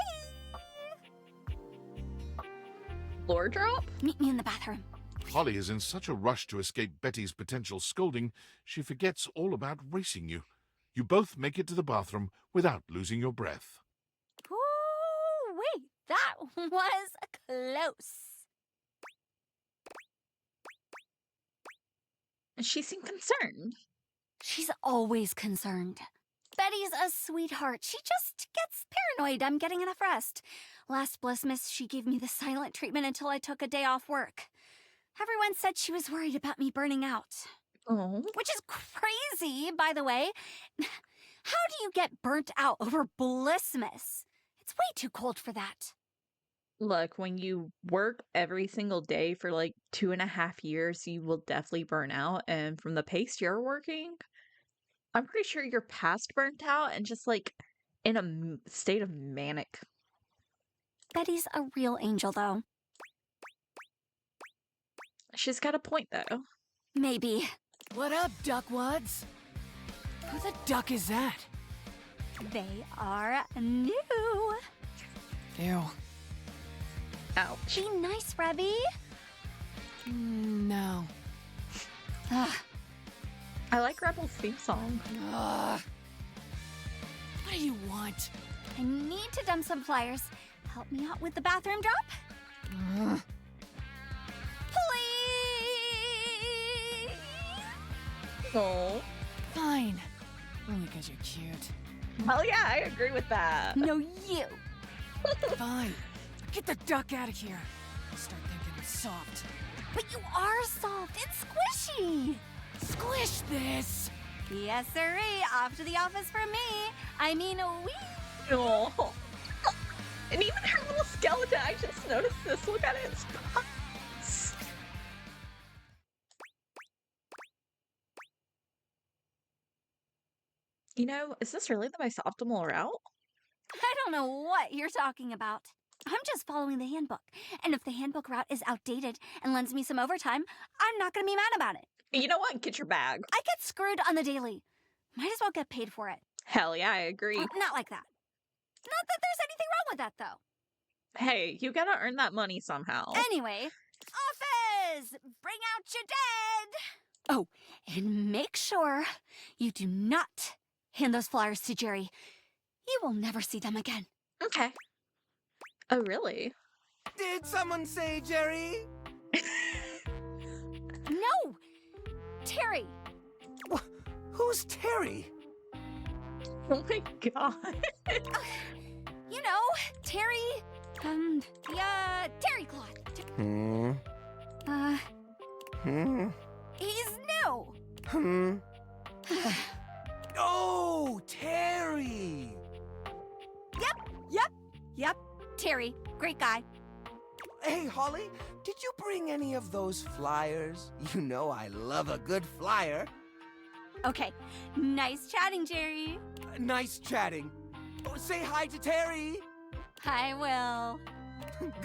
S1: Floor drop?
S10: Meet me in the bathroom.
S4: Holly is in such a rush to escape Betty's potential scolding, she forgets all about racing you. You both make it to the bathroom without losing your breath.
S10: Ooh, wait, that was close.
S1: She seemed concerned.
S10: She's always concerned. Betty's a sweetheart. She just gets paranoid I'm getting enough rest. Last Blissmas, she gave me the silent treatment until I took a day off work. Everyone said she was worried about me burning out.
S1: Oh.
S10: Which is crazy, by the way. How do you get burnt out over Blissmas? It's way too cold for that.
S1: Look, when you work every single day for like 2.5 years, you will definitely burn out. And from the pace you're working, I'm pretty sure you're past burnt out and just like in a state of manic.
S10: Betty's a real angel, though.
S1: She's got a point, though.
S10: Maybe.
S5: What up, duckwads? Who the duck is that?
S10: They are new.
S5: Ew.
S1: Ouch.
S10: Be nice, Rebby.
S5: No.
S10: Ugh.
S1: I like Rebel's theme song.
S5: Ugh. What do you want?
S10: I need to dump some flyers. Help me out with the bathroom drop?
S5: Ugh.
S10: Please!
S1: Oh.
S5: Fine. Only because you're cute.
S1: Hell yeah, I agree with that.
S10: No, you.
S5: Fine. Get the duck out of here. I'll start thinking it's soft.
S10: But you are soft and squishy.
S5: Squish this!
S10: Yes, sirree. Off to the office for me. I mean, we.
S1: Oh. And even her little skeleton, I just noticed this. Look at it. It's spots. You know, is this really the most optimal route?
S10: I don't know what you're talking about. I'm just following the handbook. And if the handbook route is outdated and lends me some overtime, I'm not going to be mad about it.
S1: You know what? Get your bag.
S10: I get screwed on the daily. Might as well get paid for it.
S1: Hell yeah, I agree.
S10: Not like that. Not that there's anything wrong with that, though.
S1: Hey, you gotta earn that money somehow.
S10: Anyway, office! Bring out your dead! Oh, and make sure you do not hand those flyers to Jerry. You will never see them again.
S1: Okay. Oh, really?
S15: Did someone say Jerry?
S10: No! Terry!
S15: Who's Terry?
S1: Oh my god.
S10: You know, Terry... terry cloth. He's new.
S15: Oh, Terry!
S10: Yep. Terry, great guy.
S15: Hey, Holly, did you bring any of those flyers? You know I love a good flyer.
S10: Okay, nice chatting, Jerry.
S15: Nice chatting. Oh, say hi to Terry.
S10: I will.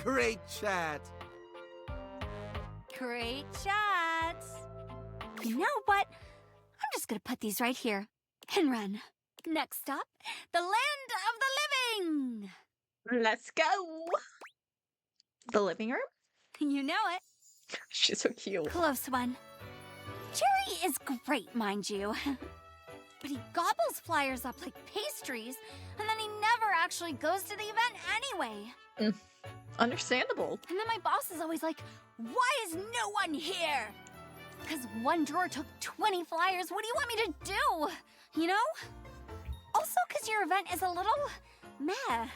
S15: Great chat.
S10: Great chat. You know what? I'm just gonna put these right here and run. Next stop, the land of the living.
S1: Let's go. The living room?
S10: You know it.
S1: She's so cute.
S10: Close one. Jerry is great, mind you. But he gobbles flyers up like pastries, and then he never actually goes to the event anyway.
S1: Understandable.
S10: And then my boss is always like, why is no one here? Because one drawer took 20 flyers. What do you want me to do? You know? Also, because your event is a little meh.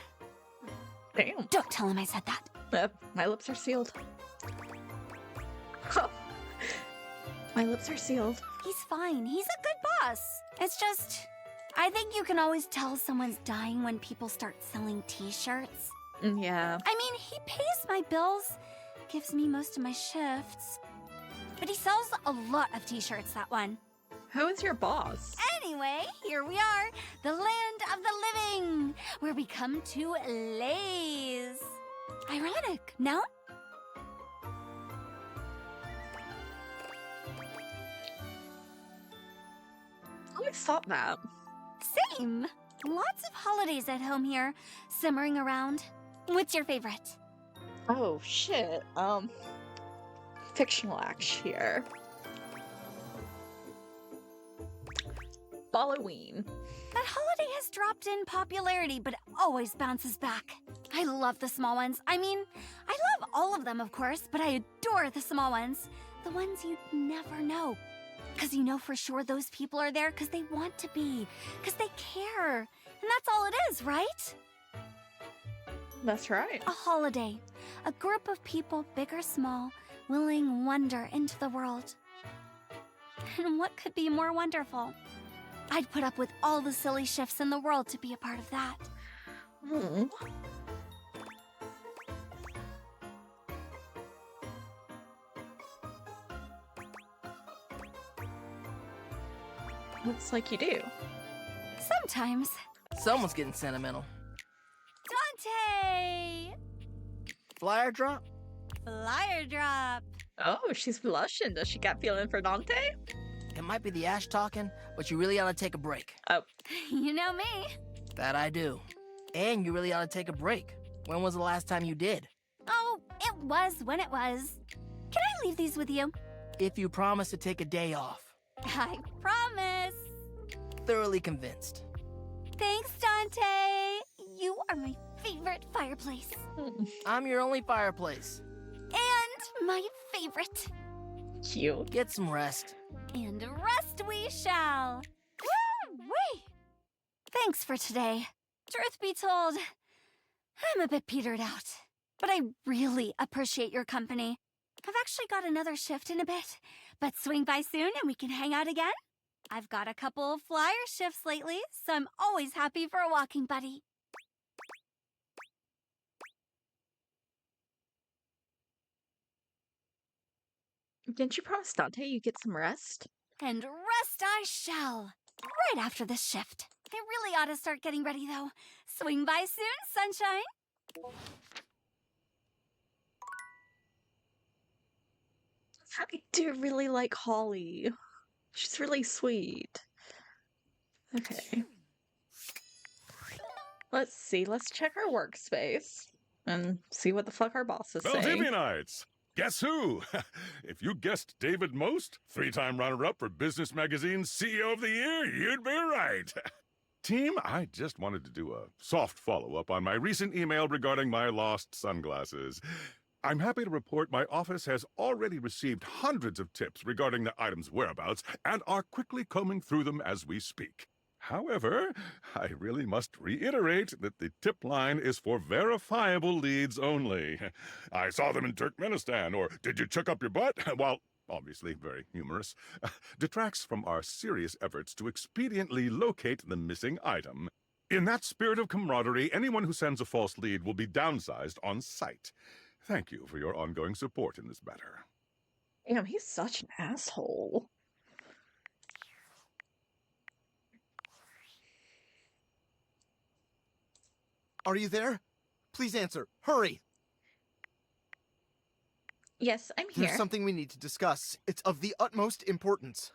S1: Damn.
S10: Don't tell him I said that.
S1: My lips are sealed. My lips are sealed.
S10: He's fine. He's a good boss. It's just, I think you can always tell someone's dying when people start selling t-shirts.
S1: Yeah.
S10: I mean, he pays my bills, gives me most of my shifts. But he sells a lot of t-shirts, that one.
S1: Who is your boss?
S10: Anyway, here we are, the land of the living, where we come to laze. Ironic, no?
S1: I always thought that.
S10: Same. Lots of holidays at home here, simmering around. What's your favorite?
S1: Oh, shit. Fictional act here. Halloween.
S10: That holiday has dropped in popularity, but it always bounces back. I love the small ones. I mean, I love all of them, of course, but I adore the small ones. The ones you'd never know. Because you know for sure those people are there because they want to be. Because they care. And that's all it is, right?
S1: That's right.
S10: A holiday. A group of people, big or small, willing wonder into the world. And what could be more wonderful? I'd put up with all the silly shifts in the world to be a part of that.
S1: Looks like you do.
S10: Sometimes.
S19: Someone's getting sentimental.
S10: Dante!
S19: Flyer drop?
S10: Flyer drop.
S1: Oh, she's blushing. Does she got feeling for Dante?
S19: It might be the ash talking, but you really ought to take a break.
S1: Oh.
S10: You know me.
S19: That I do. And you really ought to take a break. When was the last time you did?
S10: Oh, it was when it was. Can I leave these with you?
S19: If you promise to take a day off.
S10: I promise.
S19: Thoroughly convinced.
S10: Thanks, Dante. You are my favorite fireplace.
S19: I'm your only fireplace.
S10: And my favorite.
S1: Cute.
S19: Get some rest.
S10: And rest we shall. Woo-wee! Thanks for today. Truth be told, I'm a bit petered out. But I really appreciate your company. I've actually got another shift in a bit. But swing by soon and we can hang out again. I've got a couple of flyer shifts lately, so I'm always happy for a walking buddy.
S1: Didn't you promise Dante you'd get some rest?
S20: And rest I shall. Right after this shift. I really ought to start getting ready, though. Swing by soon, sunshine.
S1: I do really like Holly. She's really sweet. Okay. Let's see. Let's check our workspace and see what the fuck our boss is saying.
S21: Valdivianites! Guess who? If you guessed David Most, 3-time runner-up for Business Magazine's CEO of the Year, you'd be right. Team, I just wanted to do a soft follow-up on my recent email regarding my lost sunglasses. I'm happy to report my office has already received hundreds of tips regarding the item's whereabouts and are quickly combing through them as we speak. However, I really must reiterate that the tip line is for verifiable leads only. I saw them in Turkmenistan, or did you check up your butt? While obviously very humorous, detracts from our serious efforts to expediently locate the missing item. In that spirit of camaraderie, anyone who sends a false lead will be downsized on sight. Thank you for your ongoing support in this matter.
S1: Damn, he's such an asshole.
S13: Are you there? Please answer. Hurry!
S1: Yes, I'm here.
S13: There's something we need to discuss. It's of the utmost importance.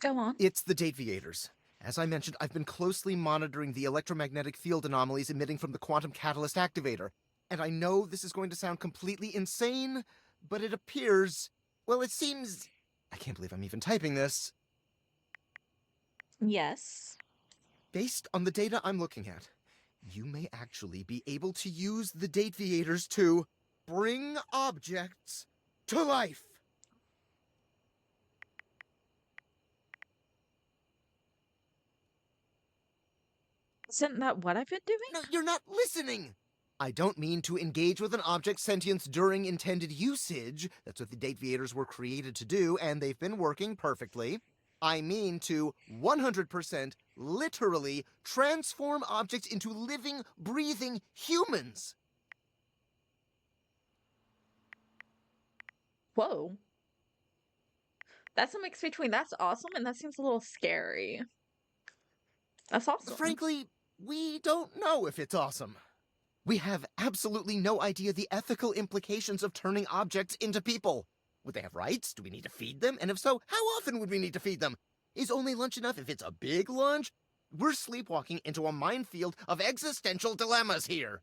S1: Go on.
S13: It's the Dateviators. As I mentioned, I've been closely monitoring the electromagnetic field anomalies emitting from the quantum catalyst activator. And I know this is going to sound completely insane, but it appears... Well, it seems... I can't believe I'm even typing this.
S1: Yes.
S13: Based on the data I'm looking at, you may actually be able to use the Dateviators to bring objects to life.
S1: Isn't that what I've been doing?
S13: No, you're not listening! I don't mean to engage with an object's sentience during intended usage. That's what the Dateviators were created to do, and they've been working perfectly. I mean to 100% literally transform objects into living, breathing humans.
S1: Whoa. That's a mix between that's awesome and that seems a little scary. That's awesome.
S13: Frankly, we don't know if it's awesome. We have absolutely no idea the ethical implications of turning objects into people. Would they have rights? Do we need to feed them? And if so, how often would we need to feed them? Is only lunch enough if it's a big lunch? We're sleepwalking into a minefield of existential dilemmas here.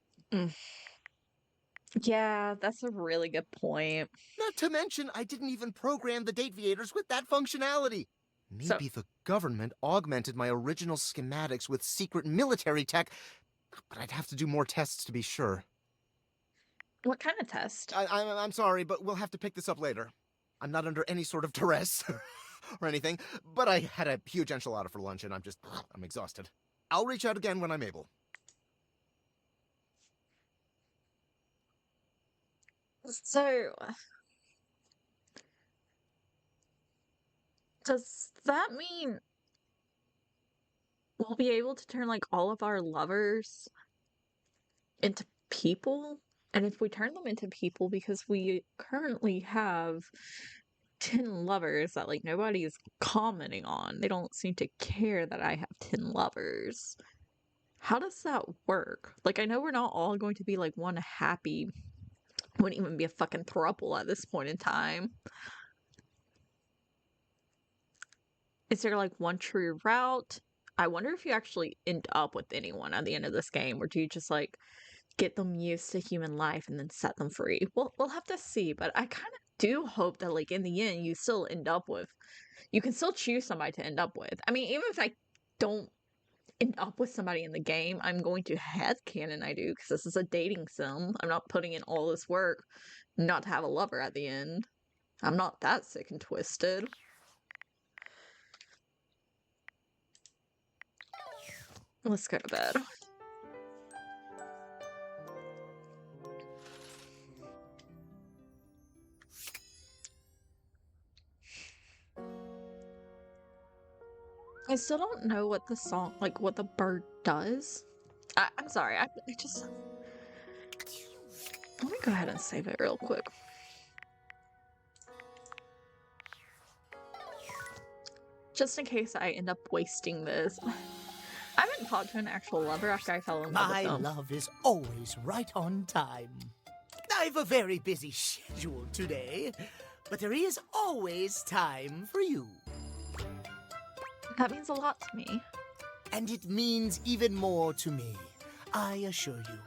S1: Yeah, that's a really good point.
S13: Not to mention, I didn't even program the Dateviators with that functionality. Maybe the government augmented my original schematics with secret military tech, but I'd have to do more tests to be sure.
S1: What kind of test?
S13: I'm sorry, but we'll have to pick this up later. I'm not under any sort of duress or anything, but I had a huge enchilada for lunch and I'm exhausted. I'll reach out again when I'm able.
S1: So, does that mean we'll be able to turn, like, all of our lovers into people? And if we turn them into people, because we currently have 10 lovers that, like, nobody is commenting on. They don't seem to care that I have 10 lovers. How does that work? Like, I know we're not all going to be, like, one happy... Wouldn't even be a fucking throuple at this point in time. Is there, like, one true route? I wonder if you actually end up with anyone at the end of this game, or do you just, like, get them used to human life and then set them free? We'll have to see, but I kind of do hope that, like, in the end, you still end up with... You can still choose somebody to end up with. I mean, even if I don't end up with somebody in the game, I'm going to headcanon I do, because this is a dating sim. I'm not putting in all this work not to have a lover at the end. I'm not that sick and twisted. Let's go to bed. I still don't know what the song, like, what the bird does. I'm sorry, I just... Let me go ahead and save it real quick. Just in case I end up wasting this. I haven't talked to an actual lover after I fell in love with
S11: My
S1: them.
S11: love is always right on time. I've a very busy schedule today, but there is always time for you.
S1: That means a lot to me.
S11: And it means even more to me, I assure you.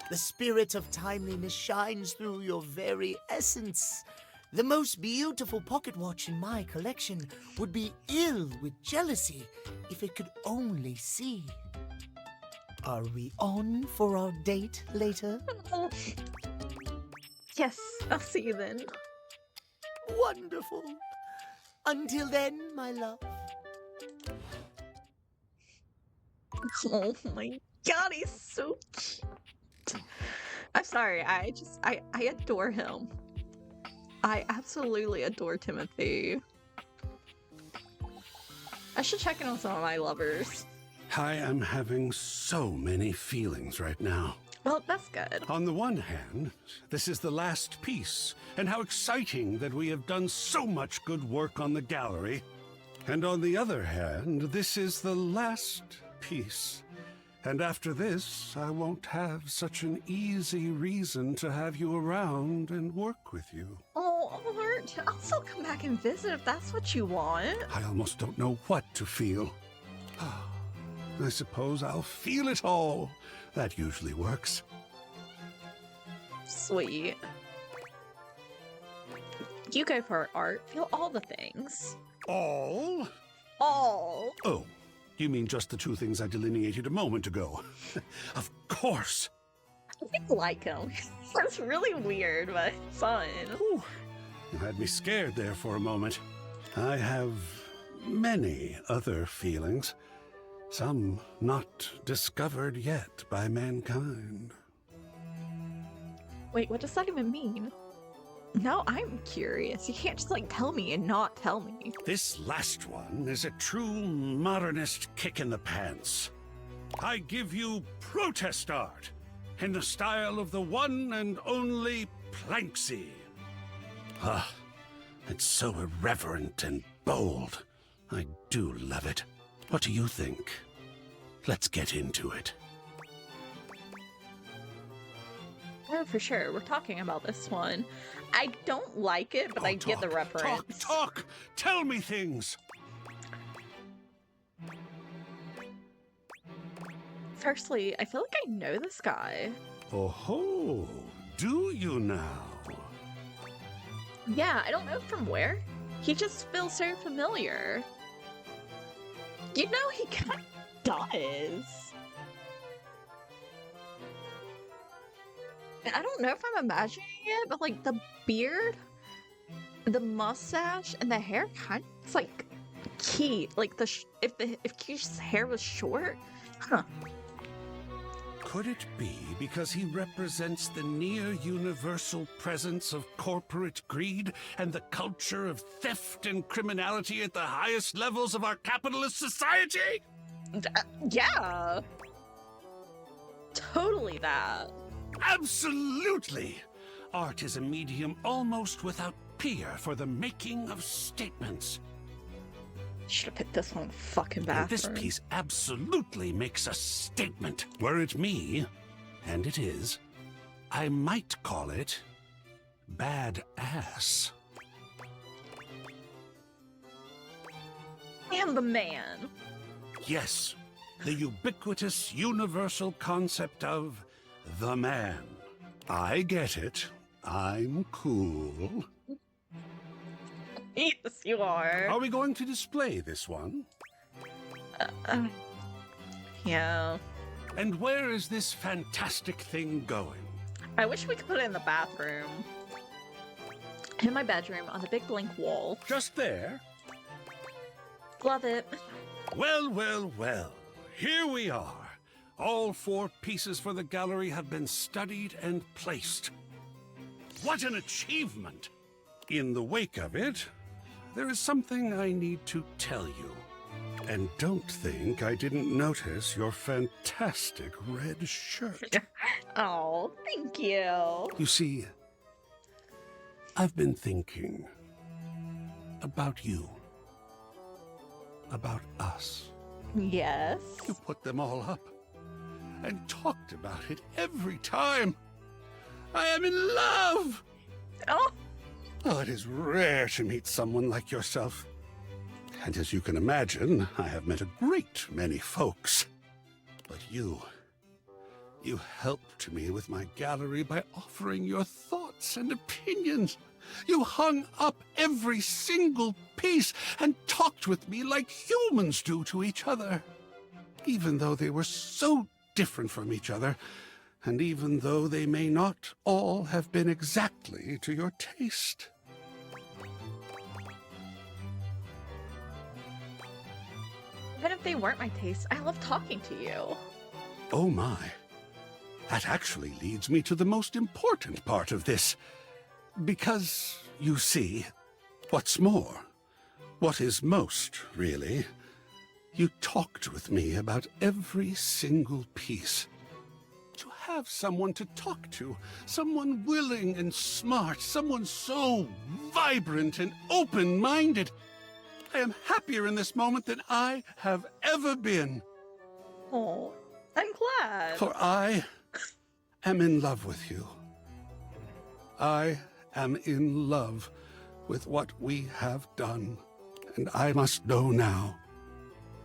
S11: The spirit of timeliness shines through your very essence. The most beautiful pocket watch in my collection would be ill with jealousy if it could only see. Are we on for our date later?
S1: Yes, I'll see you then.
S11: Wonderful. Until then, my love.
S1: Oh my god, he's so cute. I'm sorry, I adore him. I absolutely adore Timothy. I should check in on some of my lovers.
S3: I am having so many feelings right now.
S1: Well, that's good.
S3: On the one hand, this is the last piece, and how exciting that we have done so much good work on the gallery. And on the other hand, this is the last piece. And after this, I won't have such an easy reason to have you around and work with you.
S1: Oh, Art, I'll still come back and visit if that's what you want.
S3: I almost don't know what to feel. I suppose I'll feel it all. That usually works.
S1: Sweet. You go for it, Art. Feel all the things.
S3: All?
S1: All.
S3: Oh, you mean just the two things I delineated a moment ago? Of course.
S1: I like him. That's really weird, but fun.
S3: Whew. You had me scared there for a moment. I have many other feelings. Some not discovered yet by mankind.
S1: Wait, what does that even mean? Now I'm curious. You can't just, like, tell me and not tell me.
S3: This last one is a true modernist kick in the pants. I give you protest art in the style of the one and only Planksy. Ah, it's so irreverent and bold. I do love it. What do you think? Let's get into it.
S1: Oh, for sure. We're talking about this one. I don't like it, but I get the reference.
S3: Talk! Tell me things!
S1: Firstly, I feel like I know this guy.
S3: Oh, do you now?
S1: Yeah, I don't know from where. He just feels so familiar. You know, he kind of does. I don't know if I'm imagining it, but like the beard, the mustache, and the hair kind of, it's like Keith. Like if Keith's hair was short, huh?
S3: Could it be because he represents the near-universal presence of corporate greed and the culture of theft and criminality at the highest levels of our capitalist society?
S1: Yeah. Totally that.
S3: Absolutely! Art is a medium almost without peer for the making of statements.
S1: Should have picked this one in the fucking
S3: And
S1: bathroom.
S3: this piece absolutely makes a statement. Were it me, and it is, I might call it bad ass.
S1: And the man.
S3: Yes, the ubiquitous universal concept of the man. I get it. I'm cool.
S1: Yes, you are.
S3: Are we going to display this one?
S1: Yeah.
S3: And where is this fantastic thing going?
S1: I wish we could put it in the bathroom. In my bedroom on the big blank wall.
S3: Just there?
S1: Love it.
S3: Well, well, well. Here we are. All 4 pieces for the gallery have been studied and placed. What an achievement! In the wake of it, there is something I need to tell you. And don't think I didn't notice your fantastic red shirt.
S1: Oh, thank you.
S3: You see, I've been thinking about you, about us.
S1: Yes.
S3: You put them all up and talked about it every time. I am in love!
S1: Oh!
S3: Oh, it is rare to meet someone like yourself. And as you can imagine, I have met a great many folks. But you helped me with my gallery by offering your thoughts and opinions. You hung up every single piece and talked with me like humans do to each other. Even though they were so different from each other, and even though they may not all have been exactly to your taste.
S1: Even if they weren't my taste, I love talking to you.
S3: Oh my. That actually leads me to the most important part of this. Because, you see, what's more, what is most, really, you talked with me about every single piece. To have someone to talk to, someone willing and smart, someone so vibrant and open-minded. I am happier in this moment than I have ever been.
S1: Oh, I'm glad.
S3: For I am in love with you. I am in love with what we have done. And I must know now,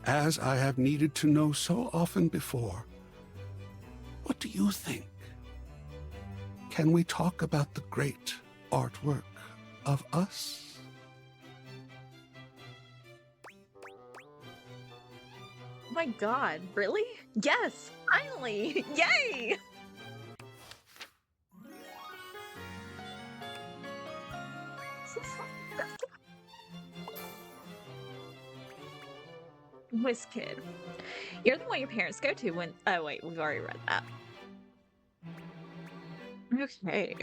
S3: as I have needed to know so often before. What do you think? Can we talk about the great artwork of us?
S1: Oh my god, really? Yes, finally! Yay! Whiz Kid. You're the one your parents go to when... Oh wait, we've already read that. Okay.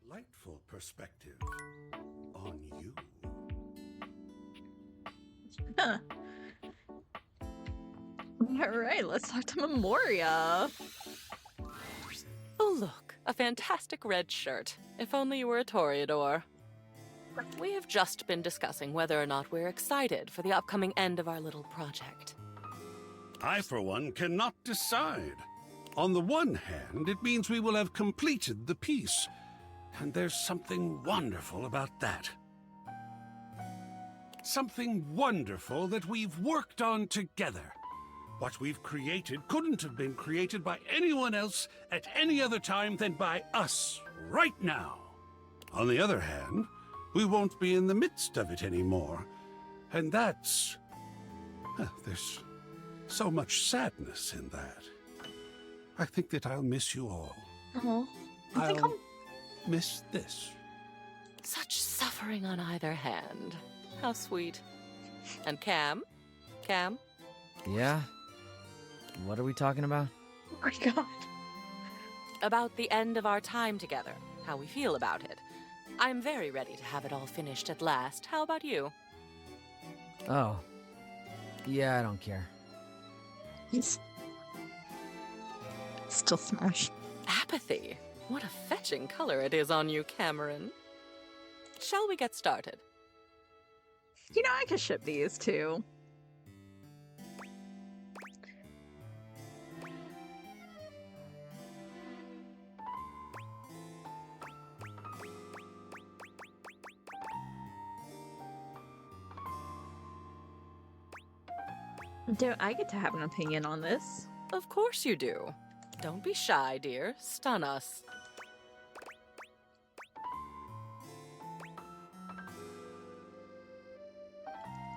S3: Delightful perspective on you.
S1: Huh. Alright, let's talk to Memoria.
S8: Oh, look, a fantastic red shirt. If only you were a Toreador. We have just been discussing whether or not we're excited for the upcoming end of our little project.
S3: I, for one, cannot decide. On the one hand, it means we will have completed the piece, and there's something wonderful about that. Something wonderful that we've worked on together. What we've created couldn't have been created by anyone else at any other time than by us, right now. On the other hand, we won't be in the midst of it anymore. And that's... there's so much sadness in that. I think that I'll miss you all.
S1: Oh,
S3: I'll miss this.
S8: Such suffering on either hand. How sweet. And Cam? Cam?
S16: Yeah? What are we talking about?
S1: Oh my god.
S8: About the end of our time together. How we feel about it. I'm very ready to have it all finished at last. How about you?
S16: Oh. Yeah, I don't care.
S1: Still smash.
S8: Apathy. What a fetching color it is on you, Cameron. Shall we get started?
S1: You know, I could ship these too. Do I get to have an opinion on this?
S8: Of course you do. Don't be shy, dear. Stun us.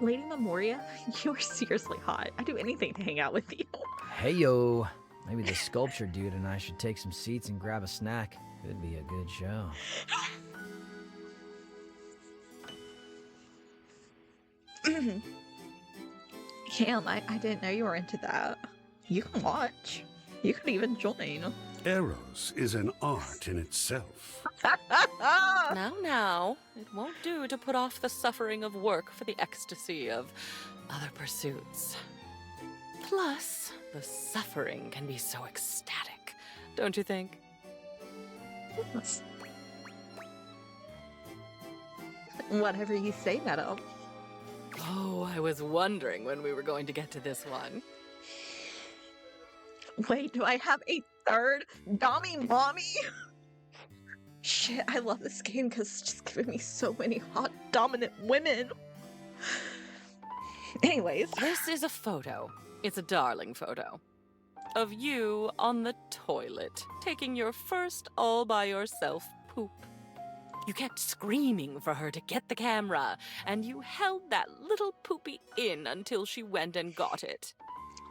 S1: Lady Memoria, you are seriously hot. I'd do anything to hang out with you.
S16: Hey yo. Maybe the sculpture dude and I should take some seats and grab a snack. Could be a good show.
S1: Cam, I didn't know you were into that. You can watch. You could even join.
S3: Eros is an art in itself.
S8: Now, it won't do to put off the suffering of work for the ecstasy of other pursuits. Plus, the suffering can be so ecstatic, don't you think?
S1: Whatever you say, madam.
S8: Oh, I was wondering when we were going to get to this one.
S1: Wait, do I have a third Dommy Mommy? Shit, I love this game because it's just giving me so many hot, dominant women. Anyways.
S8: This is a photo. It's a darling photo. Of you on the toilet, taking your first all-by-yourself poop. You kept screaming for her to get the camera, and you held that little poopy in until she went and got it.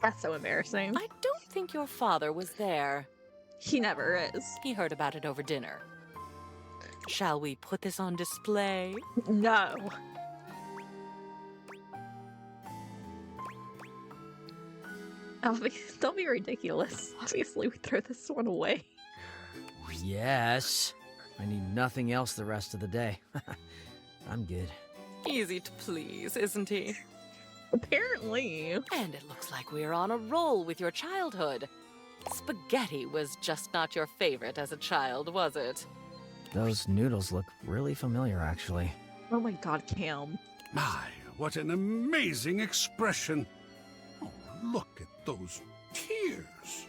S1: That's so embarrassing.
S8: I don't think your father was there.
S1: He never is.
S8: He heard about it over dinner. Shall we put this on display?
S1: No. Don't be ridiculous. Obviously, we throw this one away.
S16: Yes. I need nothing else the rest of the day. I'm good.
S8: Easy to please, isn't he?
S1: Apparently.
S8: And it looks like we're on a roll with your childhood. Spaghetti was just not your favorite as a child, was it?
S16: Those noodles look really familiar, actually.
S1: Oh my god, Cam.
S3: My, what an amazing expression. Oh, look at those tears.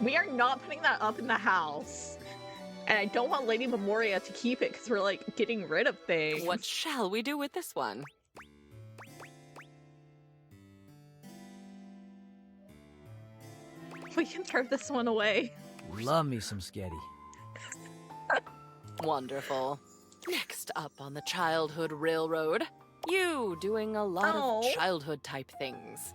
S1: We are not putting that up in the house. And I don't want Lady Memoria to keep it because we're, like, getting rid of things.
S8: What shall we do with this one?
S1: We can throw this one away.
S16: Love me some sketty.
S8: Wonderful. Next up on the childhood railroad, you doing a lot of childhood-type things.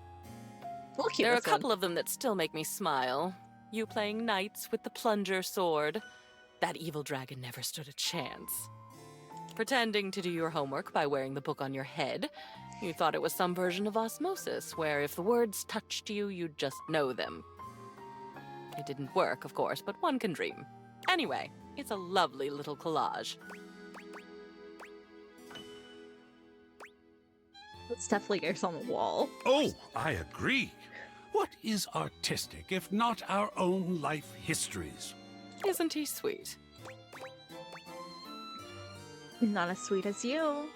S8: There are a couple of them that still make me smile. You playing knights with the plunger sword. That evil dragon never stood a chance. Pretending to do your homework by wearing the book on your head. You thought it was some version of osmosis, where if the words touched you, you'd just know them. It didn't work, of course, but one can dream. Anyway, it's a lovely little collage.
S1: It definitely goes on the wall.
S3: Oh, I agree. What is artistic if not our own life histories?
S8: Isn't he sweet?
S1: Not as sweet as you.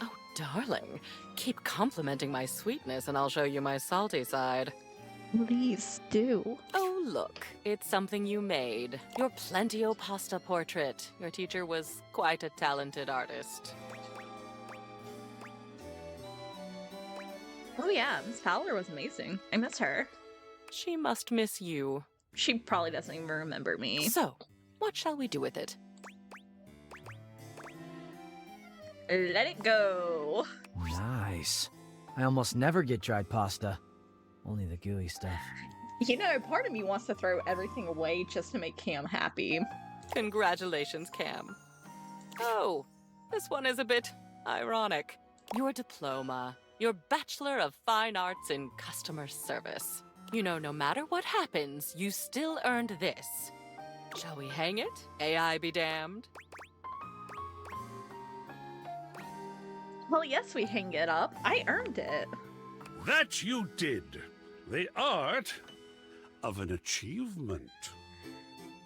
S8: Oh, darling. Keep complimenting my sweetness and I'll show you my salty side.
S1: Please do.
S8: Oh, look. It's something you made. Your Plentio pasta portrait. Your teacher was quite a talented artist.
S1: Oh yeah, Miss Fowler was amazing. I miss her.
S8: She must miss you.
S1: She probably doesn't even remember me.
S8: So, what shall we do with it?
S1: Let it go.
S16: Nice. I almost never get dried pasta. Only the gooey stuff.
S1: You know, part of me wants to throw everything away just to make Cam happy.
S8: Congratulations, Cam. Oh, this one is a bit ironic. Your diploma. Your Bachelor of Fine Arts in Customer Service. You know, no matter what happens, you still earned this. Shall we hang it? AI be damned.
S1: Well, yes, we hang it up. I earned it.
S3: That you did. The art of an achievement.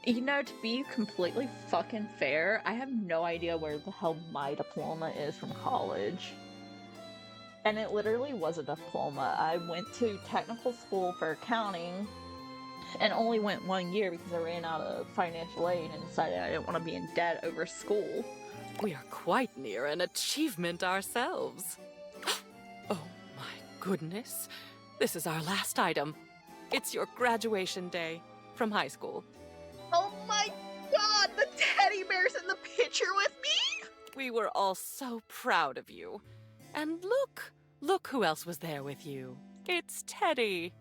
S1: You know, to be completely fucking fair, I have no idea where the hell my diploma is from college. And it literally was a diploma. I went to technical school for accounting and only went 1 year because I ran out of financial aid and decided I didn't want to be in debt over school.
S8: We are quite near an achievement ourselves. Oh my goodness. This is our last item. It's your graduation day from high school.
S1: Oh my god, the teddy bear's in the picture with me?
S8: We were all so proud of you. And look who else was there with you. It's Teddy.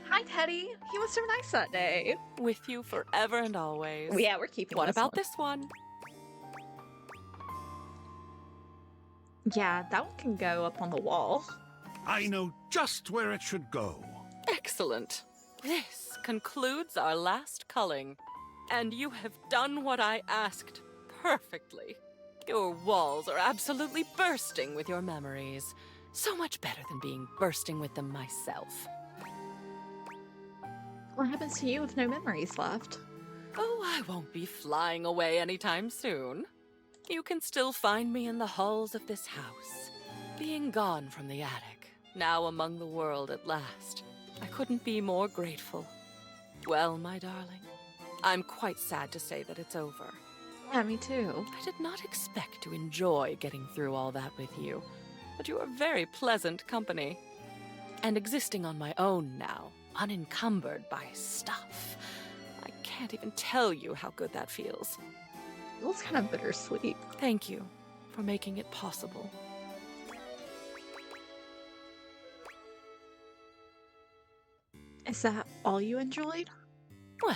S1: Hi, Teddy. He was so nice that day.
S8: With you forever and always.
S1: Yeah, we're keeping
S8: What
S1: this
S8: about
S1: one.
S8: this one?
S1: Yeah, that one can go up on the wall.
S3: I know just where it should go.
S8: Excellent. This concludes our last culling. And you have done what I asked perfectly. Your walls are absolutely bursting with your memories. So much better than being bursting with them myself.
S1: What happens to you with no memories left?
S8: Oh, I won't be flying away anytime soon. You can still find me in the halls of this house. Being gone from the attic, now among the world at last. I couldn't be more grateful. Well, my darling, I'm quite sad to say that it's over.
S1: Yeah, me too.
S8: I did not expect to enjoy getting through all that with you, but you are very pleasant company. And existing on my own now, unencumbered by stuff. I can't even tell you how good that feels.
S1: It was kind of bittersweet.
S8: Thank you for making it possible.
S1: Is that all you enjoyed?
S8: Well,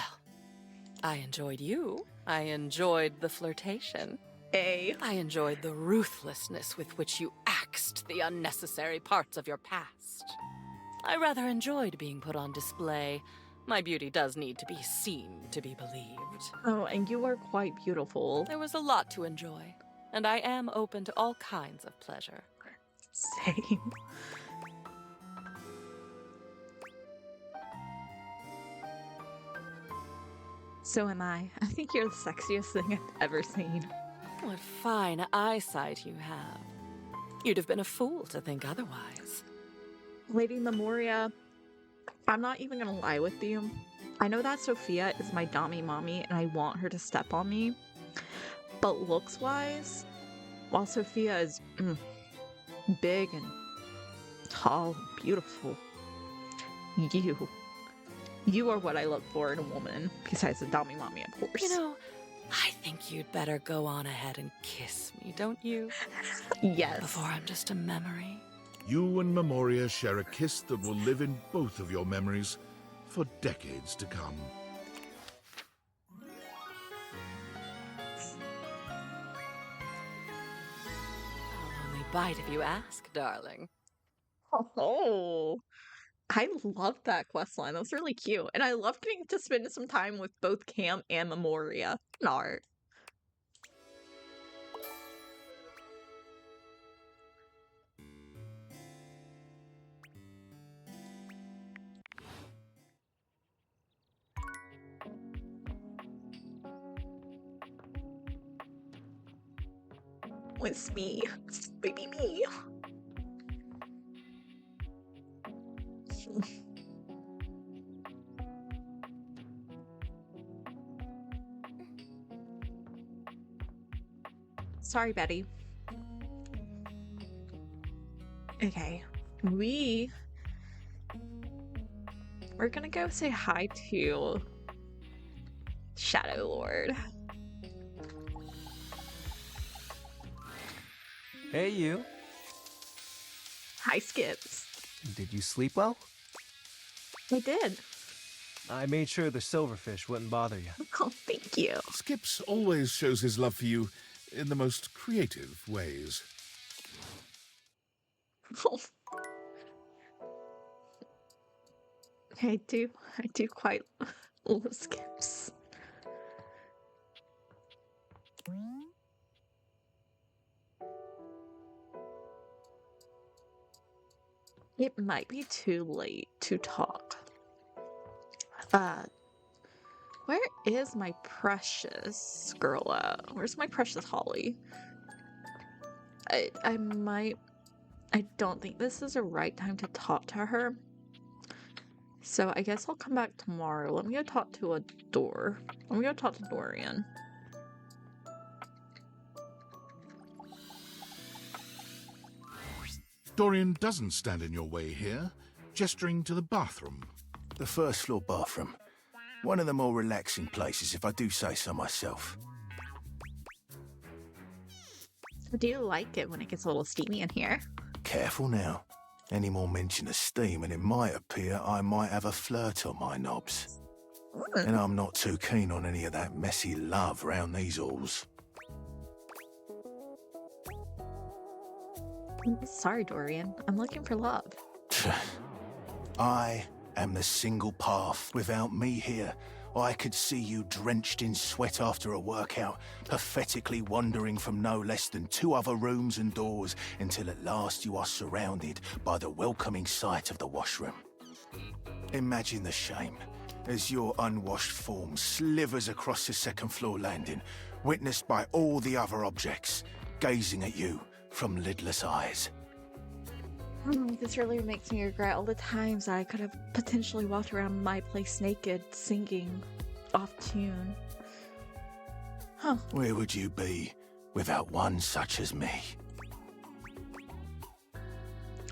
S8: I enjoyed you. I enjoyed the flirtation.
S1: I
S8: enjoyed the ruthlessness with which you axed the unnecessary parts of your past. I rather enjoyed being put on display. My beauty does need to be seen to be believed.
S1: Oh, and you are quite beautiful.
S8: There was a lot to enjoy, and I am open to all kinds of pleasure.
S1: Same. So am I. I think you're the sexiest thing I've ever seen.
S8: What fine eyesight you have. You'd have been a fool to think otherwise.
S1: Lady Memoria, I'm not even gonna lie with you. I know that Sophia is my dommy mommy and I want her to step on me. But looks-wise, while Sophia is big and tall and beautiful, you are what I look for in a woman, besides the dommy mommy, of course.
S8: You know, I think you'd better go on ahead and kiss me, don't you?
S1: Yes.
S8: Before I'm just a memory.
S4: You and Memoria share a kiss that will live in both of your memories for decades to come.
S8: I'll only bite if you ask, darling.
S1: Oh, I love that quest line. That's really cute. And I love getting to spend some time with both Cam and Memoria in art. It's me. It's baby me. Sorry, Betty. Okay, we're gonna go say hi to Shadow Lord.
S12: Hey, you.
S1: Hi, Skips.
S12: Did you sleep well?
S1: I did.
S12: I made sure the silverfish wouldn't bother you.
S1: Oh, thank you.
S4: Skips always shows his love for you in the most creative ways.
S1: I do quite love Skips. It might be too late to talk. Where is my precious girl at? Where's my precious Holly? I don't think this is the right time to talk to her. So I guess I'll come back tomorrow. Let me go talk to a door. Let me go talk to Dorian.
S4: Dorian doesn't stand in your way here, gesturing to the bathroom.
S2: The first floor bathroom. One of the more relaxing places, if I do say so myself.
S1: Do you like it when it gets a little steamy in here?
S2: Careful now. Any more mention of steam and it might appear I might have a flirt on my knobs. And I'm not too keen on any of that messy love round these halls.
S1: Sorry, Dorian. I'm looking for love.
S2: I am the single path. Without me here, I could see you drenched in sweat after a workout, pathetically wandering from no less than 2 other rooms and doors until at last you are surrounded by the welcoming sight of the washroom. Imagine the shame as your unwashed form slithers across the 2nd floor landing, witnessed by all the other objects, gazing at you from lidless eyes.
S1: This really makes me regret all the times I could have potentially walked around my place naked, singing off tune. Huh.
S2: Where would you be without one such as me?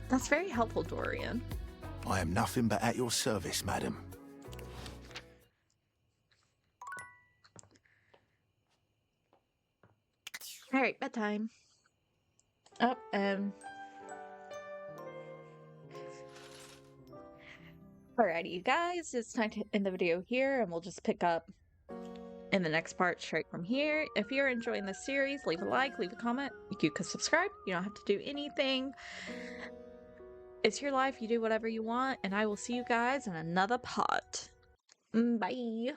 S1: That's very helpful, Dorian.
S2: I am nothing but at your service, madam.
S1: Alright, bedtime. Oh, alrighty, you guys, it's time to end the video here, and we'll just pick up in the next part straight from here. If you're enjoying this series, leave a like, leave a comment. You can subscribe. You don't have to do anything. It's your life. You do whatever you want, and I will see you guys in another part. Bye.